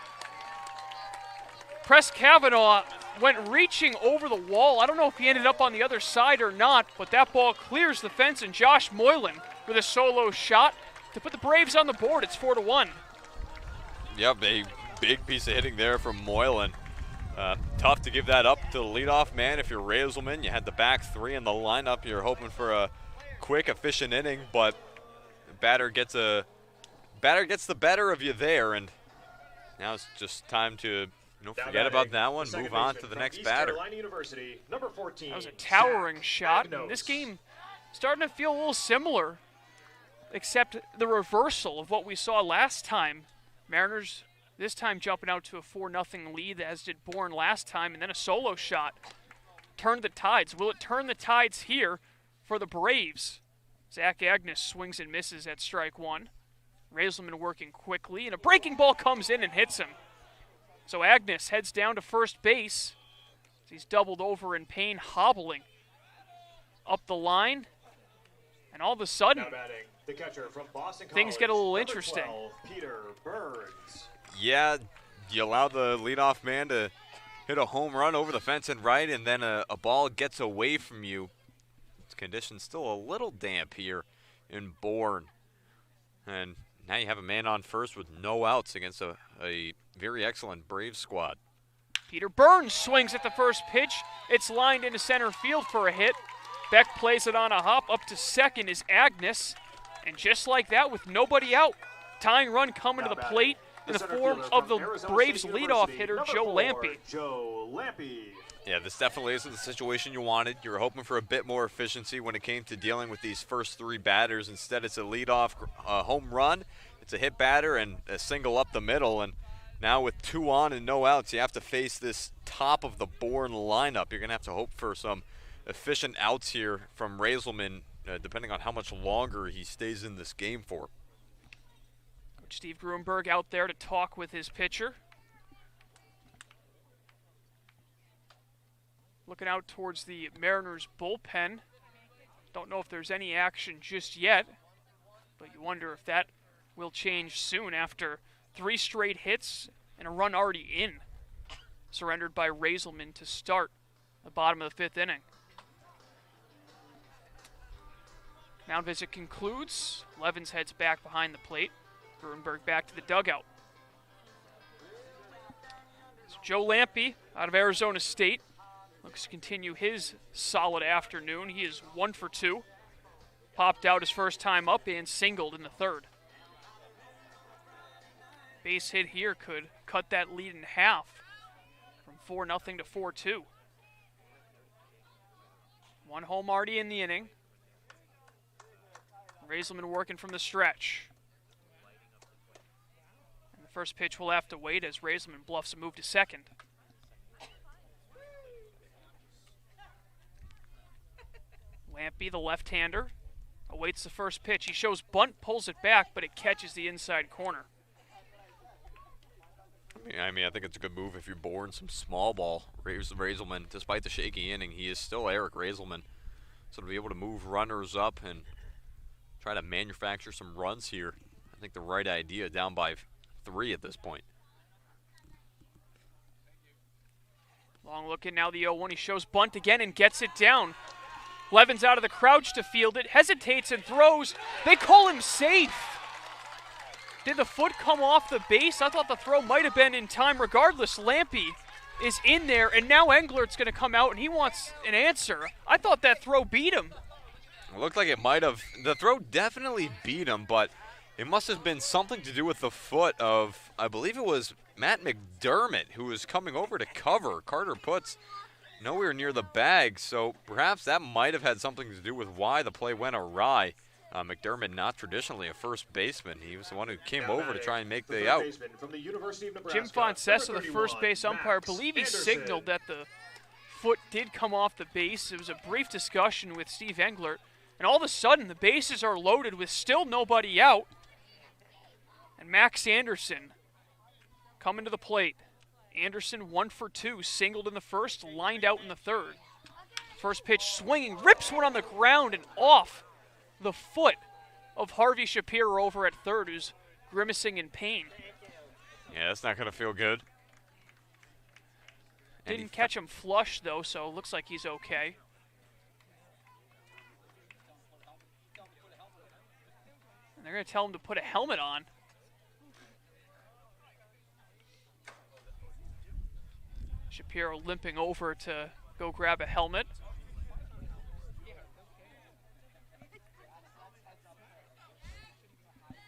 Press Kavanaugh went reaching over the wall. I don't know if he ended up on the other side or not, but that ball clears the fence, and Josh Moylan with a solo shot to put the Braves on the board. It's 4-1. Yep, a big piece of hitting there from Moylan. Tough to give that up to the leadoff man if you're Raiselman. You had the back three in the lineup. You're hoping for a quick, efficient inning, but the batter gets the better of you there, and now it's just time to forget about that one, move on to the next batter. Number 14, that was a towering shot. And this game starting to feel a little similar, except the reversal of what we saw last time. Mariners this time jumping out to a 4-0 lead, as did Bourne last time, and then a solo shot turned the tides. Will it turn the tides here for the Braves? Zach Agnes swings and misses at strike one. Raiselman working quickly, and a breaking ball comes in and hits him. So Agnes heads down to first base. He's doubled over in pain, hobbling up the line. And all of a sudden, the catcher from Boston things College, get a little number interesting. 12, Peter Burns. Yeah, you allow the leadoff man to hit a home run over the fence and right, and then a ball gets away from you. This condition's still a little damp here in Bourne. And now you have a man on first with no outs against a very excellent Braves squad. Peter Burns swings at the first pitch. It's lined into center field for a hit. Beck plays it on a hop. Up to second is Agnes. And just like that, with nobody out, tying run coming to the plate in the form of the Braves leadoff hitter, Joe Lampe. Joe Lampe. Yeah, this definitely isn't the situation you wanted. You were hoping for a bit more efficiency when it came to dealing with these first three batters. Instead, it's a leadoff home run. It's a hit batter and a single up the middle. And now with 2 on and no outs, you have to face this top of the Bourne lineup. You're going to have to hope for some efficient outs here from Raiselman, depending on how much longer he stays in this game for. Coach Steve Gruenberg out there to talk with his pitcher. Looking out towards the Mariners bullpen. Don't know if there's any action just yet, but you wonder if that will change soon after 3 straight hits and a run already in, surrendered by Raiselman to start the bottom of the 5th inning. Mound visit concludes. Levens heads back behind the plate. Gruenberg back to the dugout. So Joe Lampe out of Arizona State looks to continue his solid afternoon. He is 1 for 2. Popped out his first time up and singled in the 3rd. Base hit here could cut that lead in half from 4-0 to 4-2. 1 home already in the inning. Raiselman working from the stretch. And the first pitch will have to wait as Raiselman bluffs a move to second. Lampe, the left-hander, awaits the first pitch. He shows bunt, pulls it back, but it catches the inside corner. I mean, I think it's a good move if you're born some small ball. Raiselman, despite the shaky inning, he is still Eric Raiselman. So to be able to move runners up and try to manufacture some runs here, I think the right idea, down by 3 at this point. Long look in now, the 0-1. He shows bunt again and gets it down. Levens out of the crouch to field it, hesitates and throws. They call him safe. Did the foot come off the base? I thought the throw might have been in time. Regardless, Lampe is in there, and now Englert's going to come out, and he wants an answer. I thought that throw beat him. It looked like it might have. The throw definitely beat him, but it must have been something to do with the foot of, I believe it was Matt McDermott, who was coming over to cover. Carter Puts nowhere near the bag, so perhaps that might have had something to do with why the play went awry. McDermott, not traditionally a first baseman. He was the one who came over to try and make the out. Jim Foncesa, the first base umpire, I believe he signaled that the foot did come off the base. It was a brief discussion with Steve Englert, and all of a sudden the bases are loaded with still nobody out. And Max Anderson coming to the plate. Anderson 1 for 2, singled in the first, lined out in the 3rd. First pitch swinging, rips one on the ground and off the foot of Harvey Shapiro over at 3rd, who's grimacing in pain. Yeah, that's not going to feel good. Didn't catch him flush, though, so it looks like he's okay. And they're going to tell him to put a helmet on. Shapiro limping over to go grab a helmet.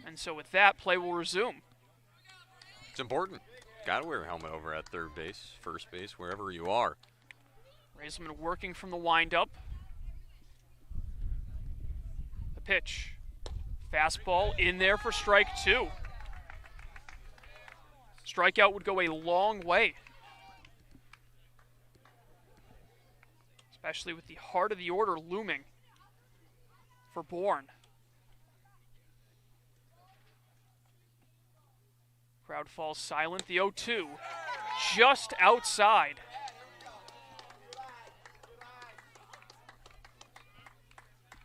And so with that, play will resume. It's important. Got to wear a helmet over at third base, first base, wherever you are. Raiselman working from the windup. The pitch. Fastball in there for strike two. Strikeout would go a long way. Especially with the heart of the order looming for Bourne. Crowd falls silent. The 0-2 just outside.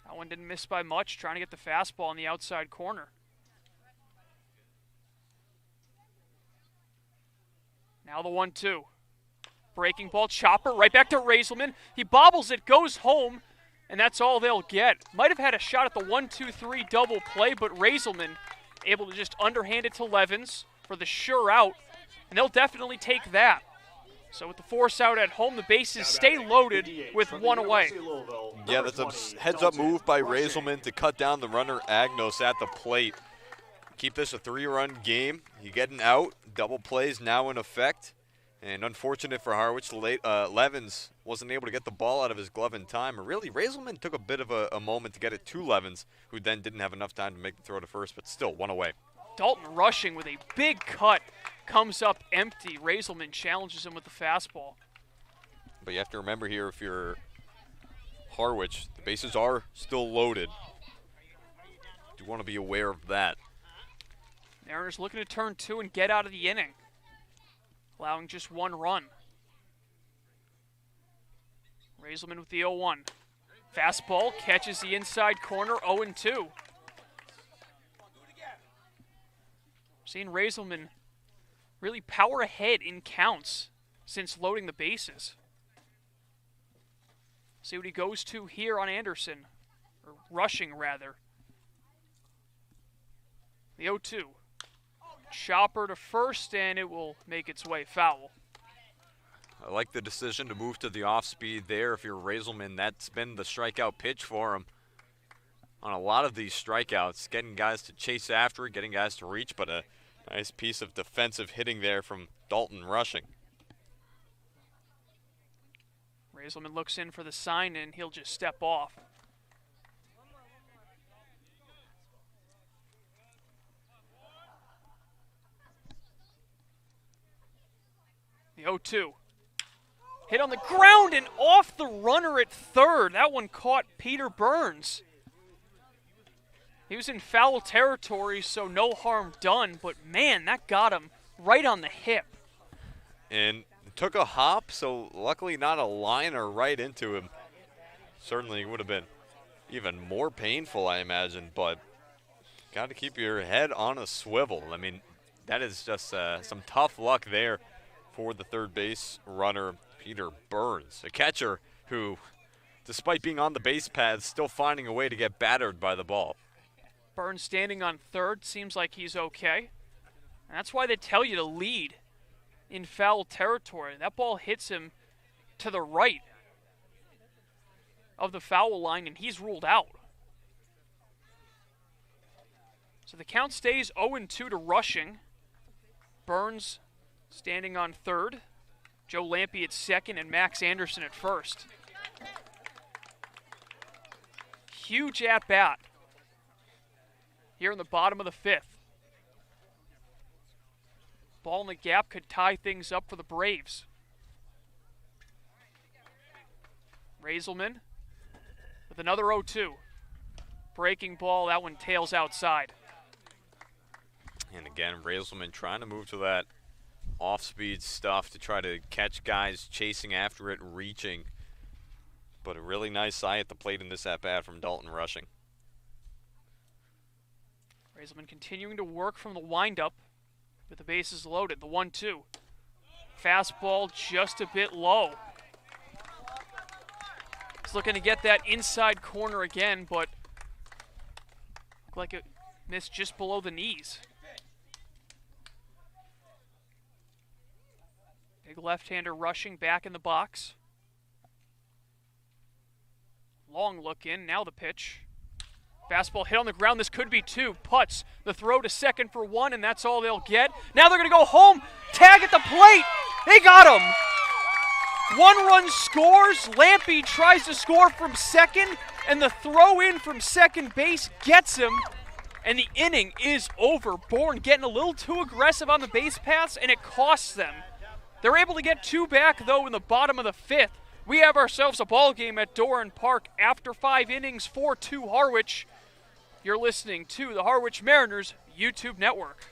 That one didn't miss by much, trying to get the fastball in the outside corner. Now the 1-2. Breaking ball, chopper, right back to Raiselman. He bobbles it, goes home, and that's all they'll get. Might have had a shot at the 1-2-3 double play, but Raiselman able to just underhand it to Levens for the sure out, and they'll definitely take that. So with the force out at home, the bases stay loaded with one away. Yeah, that's a heads-up move by Raiselman to cut down the runner Agnos at the plate. Keep this a 3-run game. You get an out. Double plays now in effect. And unfortunate for Harwich, Levens wasn't able to get the ball out of his glove in time. Or really, Raiselman took a bit of a moment to get it to Levens, who then didn't have enough time to make the throw to first, but still one away. Dalton rushing with a big cut. Comes up empty. Raiselman challenges him with the fastball. But you have to remember here, if you're Harwich, the bases are still loaded. You want to be aware of that. Mariners looking to turn two and get out of the inning, allowing just one run. Raiselman with the 0-1. Fastball catches the inside corner, 0-2. Seeing Raiselman really power ahead in counts since loading the bases. See what he goes to here on Anderson, or rushing rather. The 0-2. Chopper to first, and it will make its way foul. I like the decision to move to the off-speed there. If you're Raiselman, that's been the strikeout pitch for him on a lot of these strikeouts, getting guys to chase after it, getting guys to reach, but a nice piece of defensive hitting there from Dalton rushing. Raiselman looks in for the sign, and he'll just step off. The 0-2. Hit on the ground and off the runner at third. That one caught Peter Burns. He was in foul territory, so no harm done. But, man, that got him right on the hip. And it took a hop, so luckily not a liner right into him. Certainly would have been even more painful, I imagine. But got to keep your head on a swivel. I mean, that is just some tough luck there for the third base runner, Peter Burns, a catcher who, despite being on the base paths, still finding a way to get battered by the ball. Burns standing on third, seems like he's okay. And that's why they tell you to lead in foul territory. That ball hits him to the right of the foul line, and he's ruled out. So the count stays 0-2 to Rushing. Burns standing on third. Joe Lampe at second and Max Anderson at first. Huge at-bat here in the bottom of the fifth. Ball in the gap could tie things up for the Braves. Raiselman with another 0-2. Breaking ball, that one tails outside. And again, Raiselman trying to move to that off-speed stuff to try to catch guys chasing after it, reaching. But a really nice eye at the plate in this at-bat from Dalton Rushing. Raiselman continuing to work from the windup with the bases loaded. The 1-2. Fastball just a bit low. He's looking to get that inside corner again, but looked like it missed just below the knees. Big left-hander rushing back in the box. Long look in, now the pitch. Fastball hit on the ground, this could be two. Putz, the throw to second for one, and that's all they'll get. Now they're going to go home, tag at the plate. They got him. 1 run scores, Lampy tries to score from second, and the throw in from second base gets him, and the inning is over. Bourne getting a little too aggressive on the base paths, and it costs them. They're able to get 2 back, though, in the bottom of the 5th. We have ourselves a ball game at Doran Park after 5 innings, 4-2 Harwich. You're listening to the Harwich Mariners YouTube network.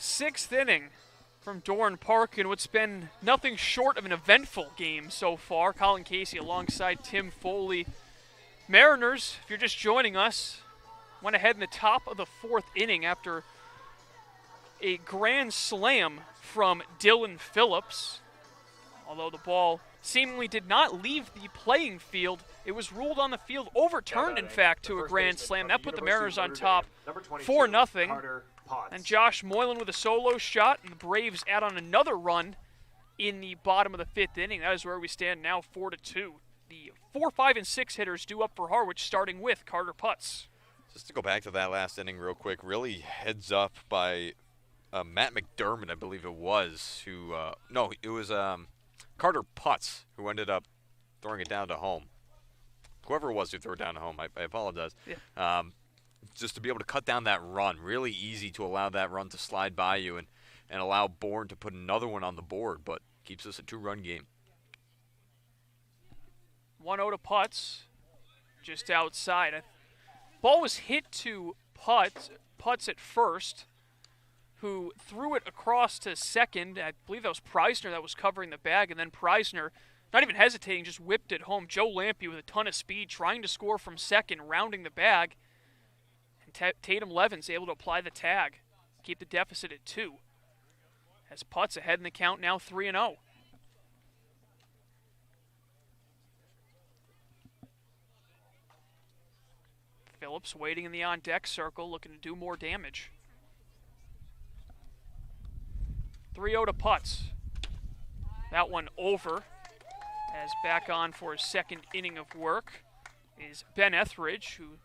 Sixth inning from Doran Park in what's been nothing short of an eventful game so far. Colin Casey alongside Tim Foley. Mariners, if you're just joining us, went ahead in the top of the 4th inning after a grand slam from Dylan Phillips. Although the ball seemingly did not leave the playing field, it was ruled on the field, overturned in fact to a grand slam. That put the Mariners on top 4-0. And Josh Moylan with a solo shot, and the Braves add on another run in the bottom of the 5th inning. That is where we stand now, 4-2. The 4, 5, and 6 hitters due up for Harwich, starting with Carter Putz. Just to go back to that last inning real quick, really heads up by Matt McDermott, I believe it was, who, no, it was Carter Putz who ended up throwing it down to home. Whoever it was who threw it down to home, I apologize. Yeah. Just to be able to cut down that run, really easy to allow that run to slide by you and allow Bourne to put another one on the board, but keeps us a 2-run game. 1-0 to Putz, just outside. Ball was hit to Putz at first, who threw it across to second. I believe that was Preisner that was covering the bag, and then Preisner, not even hesitating, just whipped it home. Joe Lampy with a ton of speed, trying to score from second, rounding the bag. And Tatum Levin's able to apply the tag, keep the deficit at 2. As Putz ahead in the count now, 3-0. Phillips waiting in the on-deck circle, looking to do more damage. 3-0 to Putz. That one over. As back on for his 2nd inning of work is Ben Etheridge, who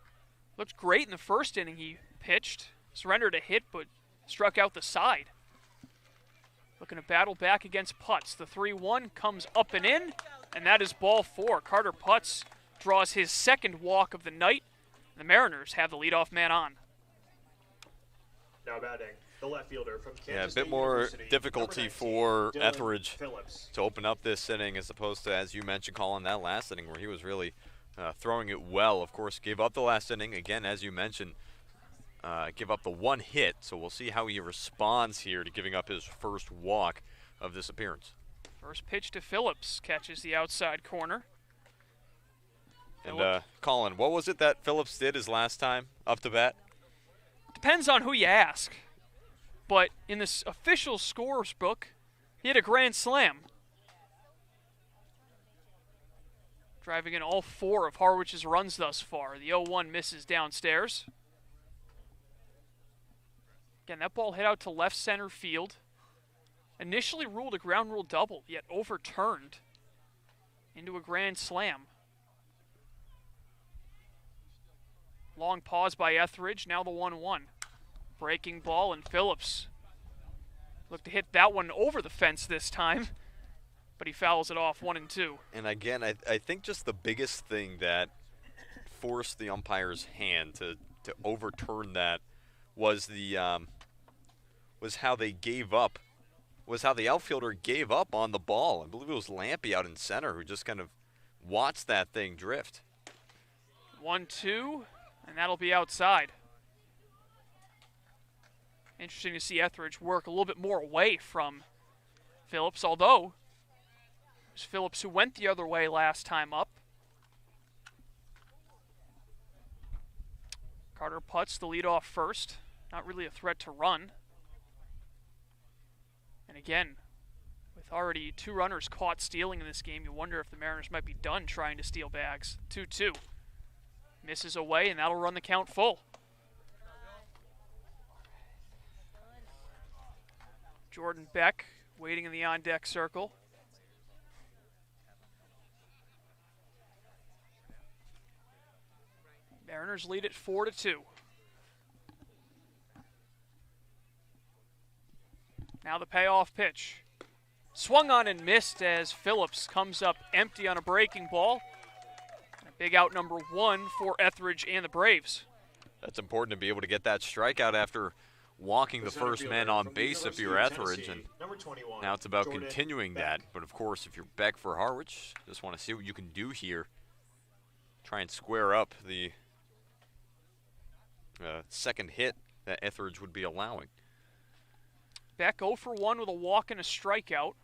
looked great in the 1st inning. He pitched, surrendered a hit, but struck out the side. Looking to battle back against Putz. The 3-1 comes up and in, and that is ball 4. Carter Putz draws his 2nd walk of the night. The Mariners have the leadoff man on. Now batting, the left fielder from Kansas Yeah, a State bit more University, difficulty 19, for Dylan Etheridge Phillips. to open up this inning as opposed to, as you mentioned, Colin, that last inning where he was really throwing it well. Of course, gave up the last inning. Again, as you mentioned, give up the 1 hit. So we'll see how he responds here to giving up his first walk of this appearance. First pitch to Phillips, catches the outside corner. And Colin, what was it that Phillips did his last time up to bat? Depends on who you ask. But in this official scores book, he had a grand slam. Driving in all 4 of Harwich's runs thus far. The 0-1 misses downstairs. Again, that ball hit out to left center field. Initially ruled a ground rule double, yet overturned into a grand slam. Long pause by Etheridge, now the 1-1. Breaking ball, and Phillips looked to hit that one over the fence this time, but he fouls it off 1-2. And again, I think just the biggest thing that forced the umpire's hand to overturn that was was how they gave up. Was how the outfielder gave up on the ball. I believe it was Lampy out in center who just kind of watched that thing drift. 1-2, and that'll be outside. Interesting to see Etheridge work a little bit more away from Phillips, although it was Phillips who went the other way last time up. Carter putts the lead off first. Not really a threat to run. And again, with already 2 runners caught stealing in this game, you wonder if the Mariners might be done trying to steal bags. 2-2. Misses away, and that'll run the count full. Jordan Beck waiting in the on-deck circle. Mariners lead it 4-2. Now the payoff pitch. Swung on and missed as Phillips comes up empty on a breaking ball. And a big out number 1 for Etheridge and the Braves. That's important to be able to get that strikeout after walking the first man on base if you're Etheridge. And now it's about continuing that. But of course, if you're Beck for Harwich, just want to see what you can do here. Try and square up the second hit that Etheridge would be allowing. Beck 0 for 1 with a walk and a strikeout.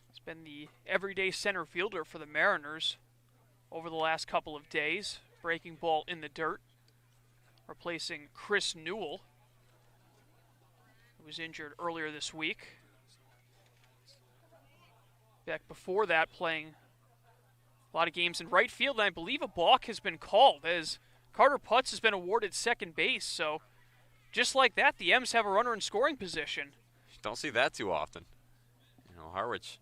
He's been the everyday center fielder for the Mariners over the last couple of days. Breaking ball in the dirt, replacing Chris Newell, who was injured earlier this week. Beck before that playing a lot of games in right field, and I believe a balk has been called as Carter Putz has been awarded second base, so just like that, the M's have a runner in scoring position. Don't see that too often. You know, Harwich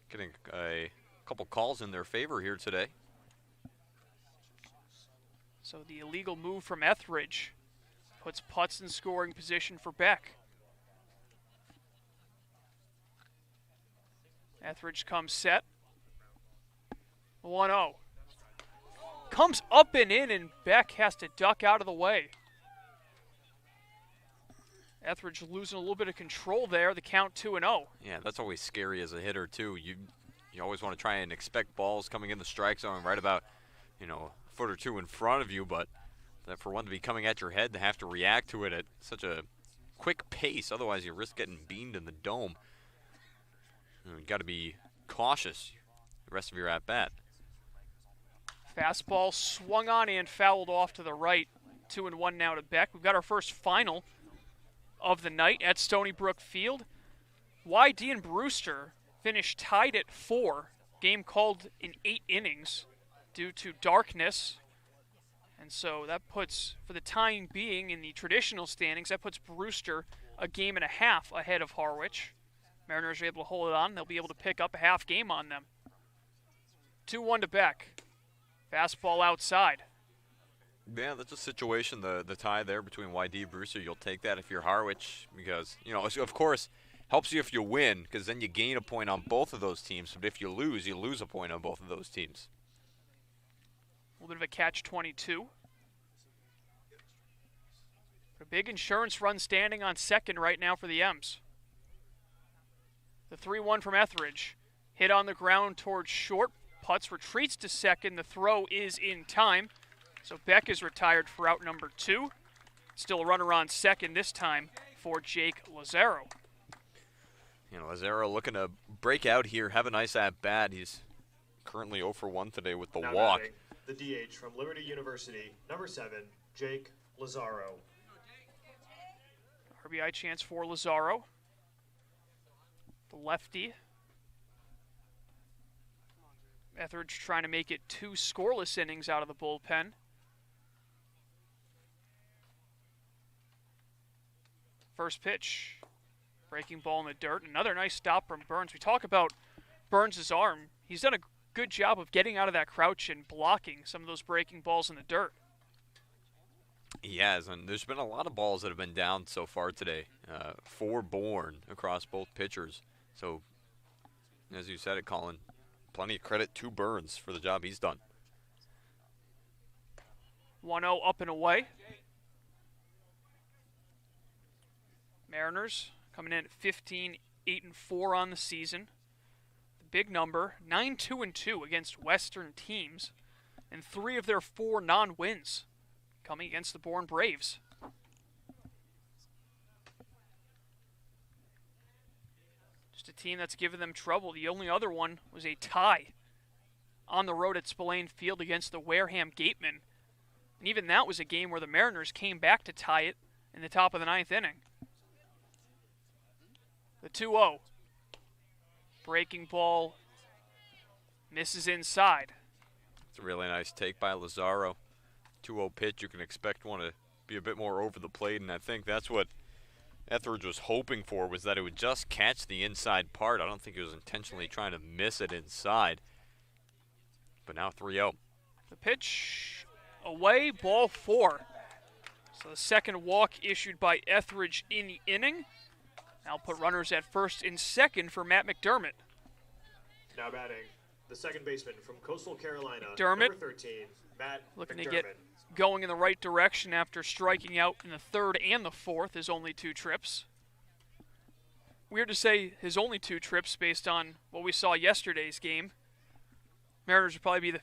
getting a couple calls in their favor here today. So the illegal move from Etheridge puts Putz in scoring position for Beck. Etheridge comes set. 1-0. Comes up and in, and Beck has to duck out of the way. Etheridge losing a little bit of control there. The count 2-0. Yeah, that's always scary as a hitter too. You always want to try and expect balls coming in the strike zone right about, a foot or 2 in front of you, but that for one to be coming at your head, to have to react to it at such a quick pace, otherwise you risk getting beamed in the dome. You've got to be cautious the rest of your at-bat. Fastball swung on and fouled off to the right. 2-1 now to Beck. We've got our first final of the night at Stony Brook Field. YD and Brewster finished tied at 4. Game called in 8 innings due to darkness. And so that puts, for the time being in the traditional standings, that puts Brewster a game and a half ahead of Harwich. Mariners are able to hold it on. They'll be able to pick up a half game on them. 2-1 to Beck. Fastball outside. Yeah, that's a situation, the tie there between YD and Brewster. You'll take that if you're Harwich because, of course, helps you if you win because then you gain a point on both of those teams. But if you lose a point on both of those teams. A little bit of a catch-22. A big insurance run standing on second right now for the M's. The 3-1 from Etheridge. Hit on the ground towards short. Putz retreats to second. The throw is in time. So Beck is retired for out number 2. Still a runner on second this time for Jake Lazaro. Lazaro looking to break out here, have a nice at-bat. He's currently 0 for 1 today with the Now walk. batting, the DH from Liberty University, number 7, Jake Lazaro. RBI chance for Lazaro. The lefty. Etheridge trying to make it 2 scoreless innings out of the bullpen. First pitch. Breaking ball in the dirt. Another nice stop from Burns. We talk about Burns' arm. He's done a good job of getting out of that crouch and blocking some of those breaking balls in the dirt. He has, and there's been a lot of balls that have been down so far today. 4 born across both pitchers. So, as you said it, Colin, plenty of credit to Burns for the job he's done. 1-0 up and away. Mariners coming in at 15, 8-4 on the season. The big number, 9-2-2 against Western teams, and 3 of their 4 non-wins coming against the Bourne Braves. Just a team that's given them trouble. The only other one was a tie on the road at Spillane Field against the Wareham Gatemen. And even that was a game where the Mariners came back to tie it in the top of the 9th inning. The 2-0. Breaking ball misses inside. It's a really nice take by Lazaro. 2-0 pitch, you can expect one to be a bit more over the plate, and I think that's what Etheridge was hoping for, was that it would just catch the inside part. I don't think he was intentionally trying to miss it inside. But now 3-0. The pitch away, ball 4. So the second walk issued by Etheridge in the inning. Now put runners at first and second for Matt McDermott. Now batting, the second baseman from Coastal Carolina, McDermott, number 13, Matt looking McDermott. to get going in the right direction after striking out in the 3rd and the 4th, his only 2 trips. Weird to say his only 2 trips based on what we saw yesterday's game. Mariners would probably be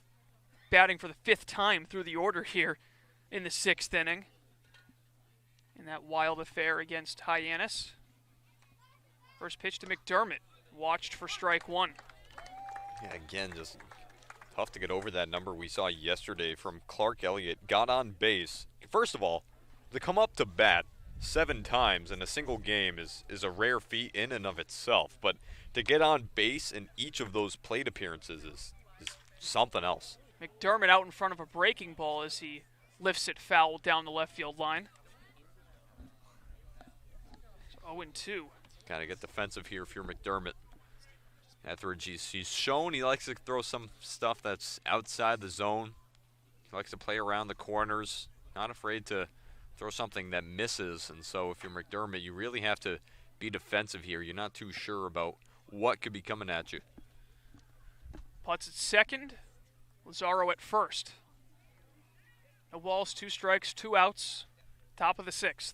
batting for the 5th time through the order here in the 6th inning in that wild affair against Hyannis. First pitch to McDermott, watched for strike 1. Yeah, again, just tough to get over that number we saw yesterday from Clark Elliott. Got on base. First of all, to come up to bat 7 times in a single game is a rare feat in and of itself. But to get on base in each of those plate appearances is something else. McDermott out in front of a breaking ball as he lifts it foul down the left field line. So 0-2. Got to get defensive here if you're McDermott. Etheridge, he's shown he likes to throw some stuff that's outside the zone. He likes to play around the corners. Not afraid to throw something that misses. And so if you're McDermott, you really have to be defensive here. You're not too sure about what could be coming at you. Putts at second. Lazaro at first. No balls, 2 strikes, 2 outs. Top of the 6th.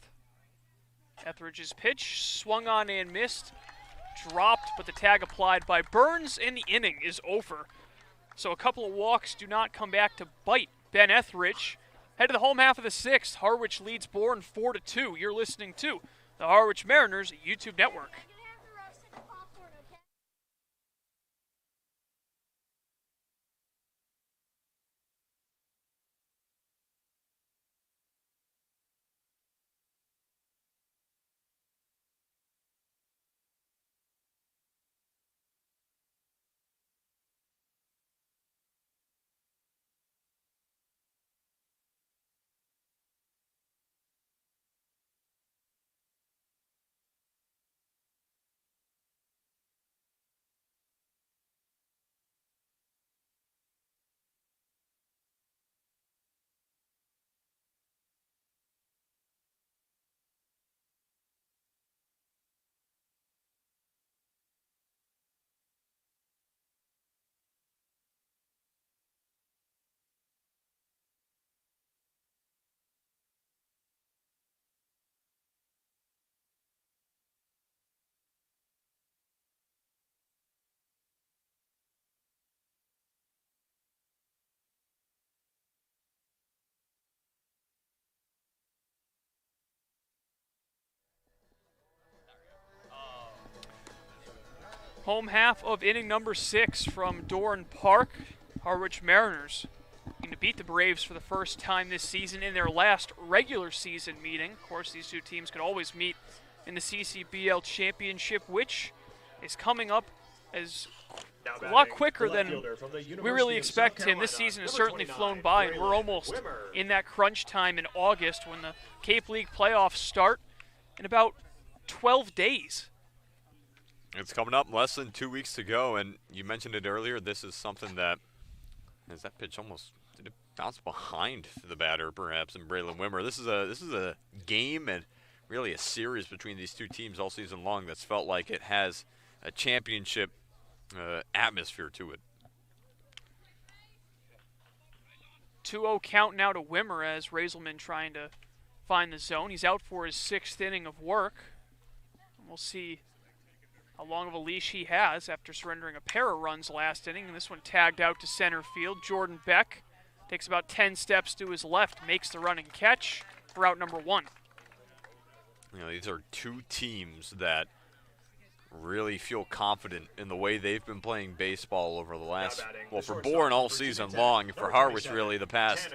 Etheridge's pitch, swung on and missed. Dropped, but the tag applied by Burns, and the inning is over. So a couple of walks do not come back to bite Ben Etheridge. Head to the home half of the 6th. Harwich leads Bourne 4-2. You're listening to the Harwich Mariners YouTube Network. Home half of inning number 6 from Doran Park. Harwich Mariners looking to beat the Braves for the first time this season in their last regular season meeting. Of course, these two teams could always meet in the CCBL Championship, which is coming up as a lot quicker than we really expect him. This season has certainly flown by, and we're almost in that crunch time in August when the Cape League playoffs start in about 12 days. It's coming up less than 2 weeks to go, and you mentioned it earlier. This is something that, as that pitch almost did it bounce behind the batter, perhaps, in Braylon Wimmer. This is a game and really a series between these two teams all season long that's felt like it has a championship atmosphere to it. 2-0 count now to Wimmer as Raiselman trying to find the zone. He's out for his 6th inning of work. We'll see how long of a leash he has after surrendering a pair of runs last inning. And this one tagged out to center field. Jordan Beck takes about 10 steps to his left, makes the running catch for out number 1. You know, these are two teams that really feel confident in the way they've been playing baseball over the last, well, for Bourne all season long, and for Harwich really the past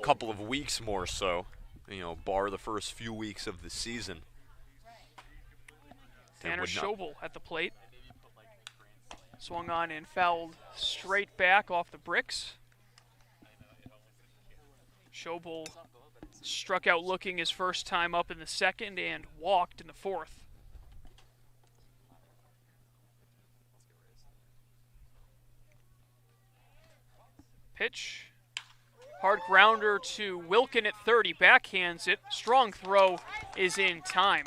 couple of weeks more so, you know, bar the first few weeks of the season. Tanner Schobel at the plate. Swung on and fouled straight back off the bricks. Schobel struck out looking his first time up in the 2nd and walked in the 4th. Pitch. Hard grounder to Wilkin at 30. Backhands it. Strong throw is in time.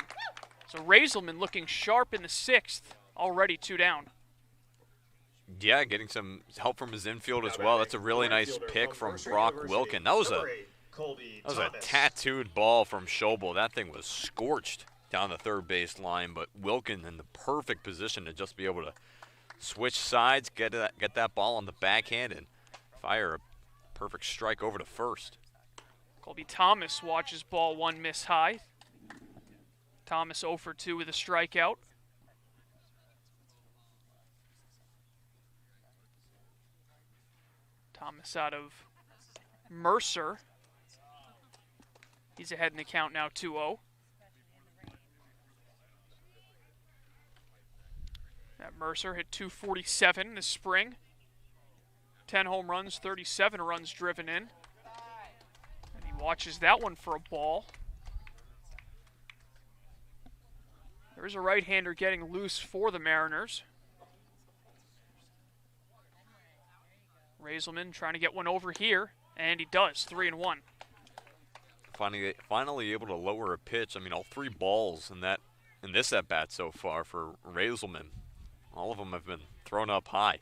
So Raiselman looking sharp in the 6th. Already 2 down. Yeah, getting some help from his infield as well. That's a really nice pick from Brock Wilkin. That was a tattooed ball from Schobel. That thing was scorched down the third base line, but Wilkin in the perfect position to just be able to switch sides, get that ball on the backhand, and fire a perfect strike over to first. Colby Thomas watches ball 1 miss high. Thomas 0 for 2 with a strikeout. Thomas out of Mercer. He's ahead in the count now, 2-0. That Mercer hit .247 this spring. 10 home runs, 37 runs driven in. And he watches that one for a ball. There's a right-hander getting loose for the Mariners. Raiselman trying to get one over here, and he does, 3-1. Finally able to lower a pitch. I mean, all 3 balls in this at-bat so far for Raiselman. All of them have been thrown up high.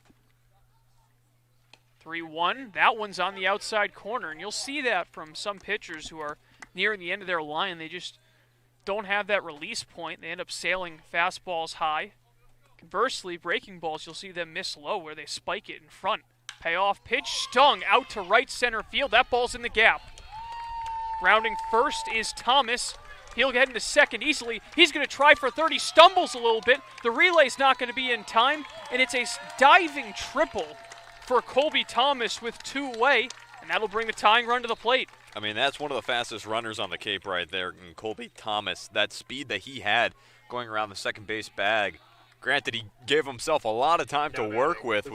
3-1. That one's on the outside corner, and you'll see that from some pitchers who are nearing the end of their line. They just don't have that release point. They end up sailing fastballs high. Conversely, breaking balls, you'll see them miss low where they spike it in front. Payoff pitch, stung out to right center field. That ball's in the gap. Rounding first is Thomas. He'll get into 2nd easily. He's going to try for 30, stumbles a little bit. The relay's not going to be in time, and it's a diving triple for Colby Thomas with 2 away, and that'll bring the tying run to the plate. I mean, that's one of the fastest runners on the Cape right there, and Colby Thomas, that speed that he had going around the second base bag. Granted, he gave himself a lot of time to work with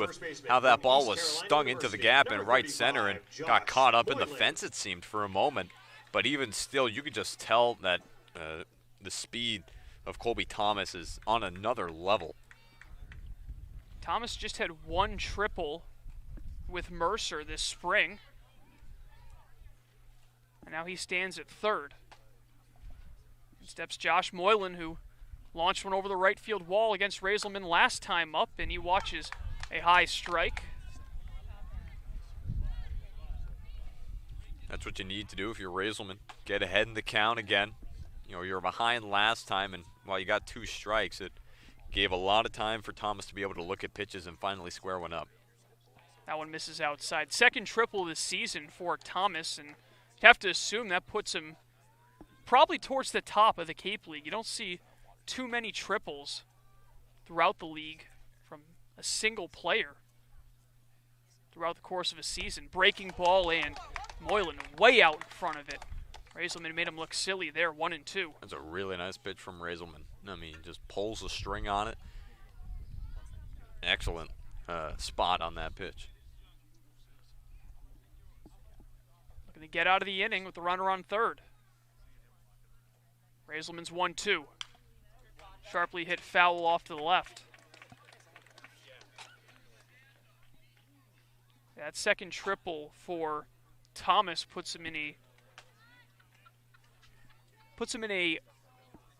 how that ball was stung into the gap in right center and got caught up in the fence, it seemed, for a moment. But even still, you could just tell that the speed of Colby Thomas is on another level. Thomas just had 1 triple with Mercer this spring. And now he stands at 3rd. Steps Josh Moylan, who launched one over the right field wall against Raiselman last time up, and he watches a high strike. That's what you need to do if you're Raiselman. Get ahead in the count again. You know, you were behind last time, and while you got 2 strikes, it gave a lot of time for Thomas to be able to look at pitches and finally square one up. That one misses outside. 2nd triple this season for Thomas, and you have to assume that puts him probably towards the top of the Cape League. You don't see too many triples throughout the league a single player throughout the course of a season. Breaking ball, and Moylan way out in front of it. Raiselman made him look silly there, 1-2. That's a really nice pitch from Raiselman. I mean, just pulls the string on it. Excellent spot on that pitch. Looking to get out of the inning with the runner on third. Raiselman's 1-2. Sharply hit foul off to the left. That second triple for Thomas puts him in a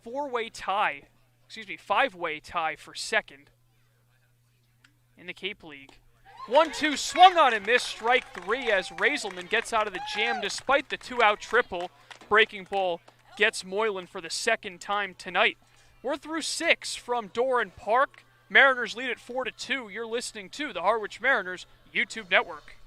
five-way tie for second in the Cape League. 1-2, swung on and missed, strike three as Raiselman gets out of the jam despite the two-out triple. Breaking ball gets Moylan for the second time tonight. We're through 6 from Doran Park. Mariners lead at 4-2. You're listening to the Harwich Mariners YouTube Network.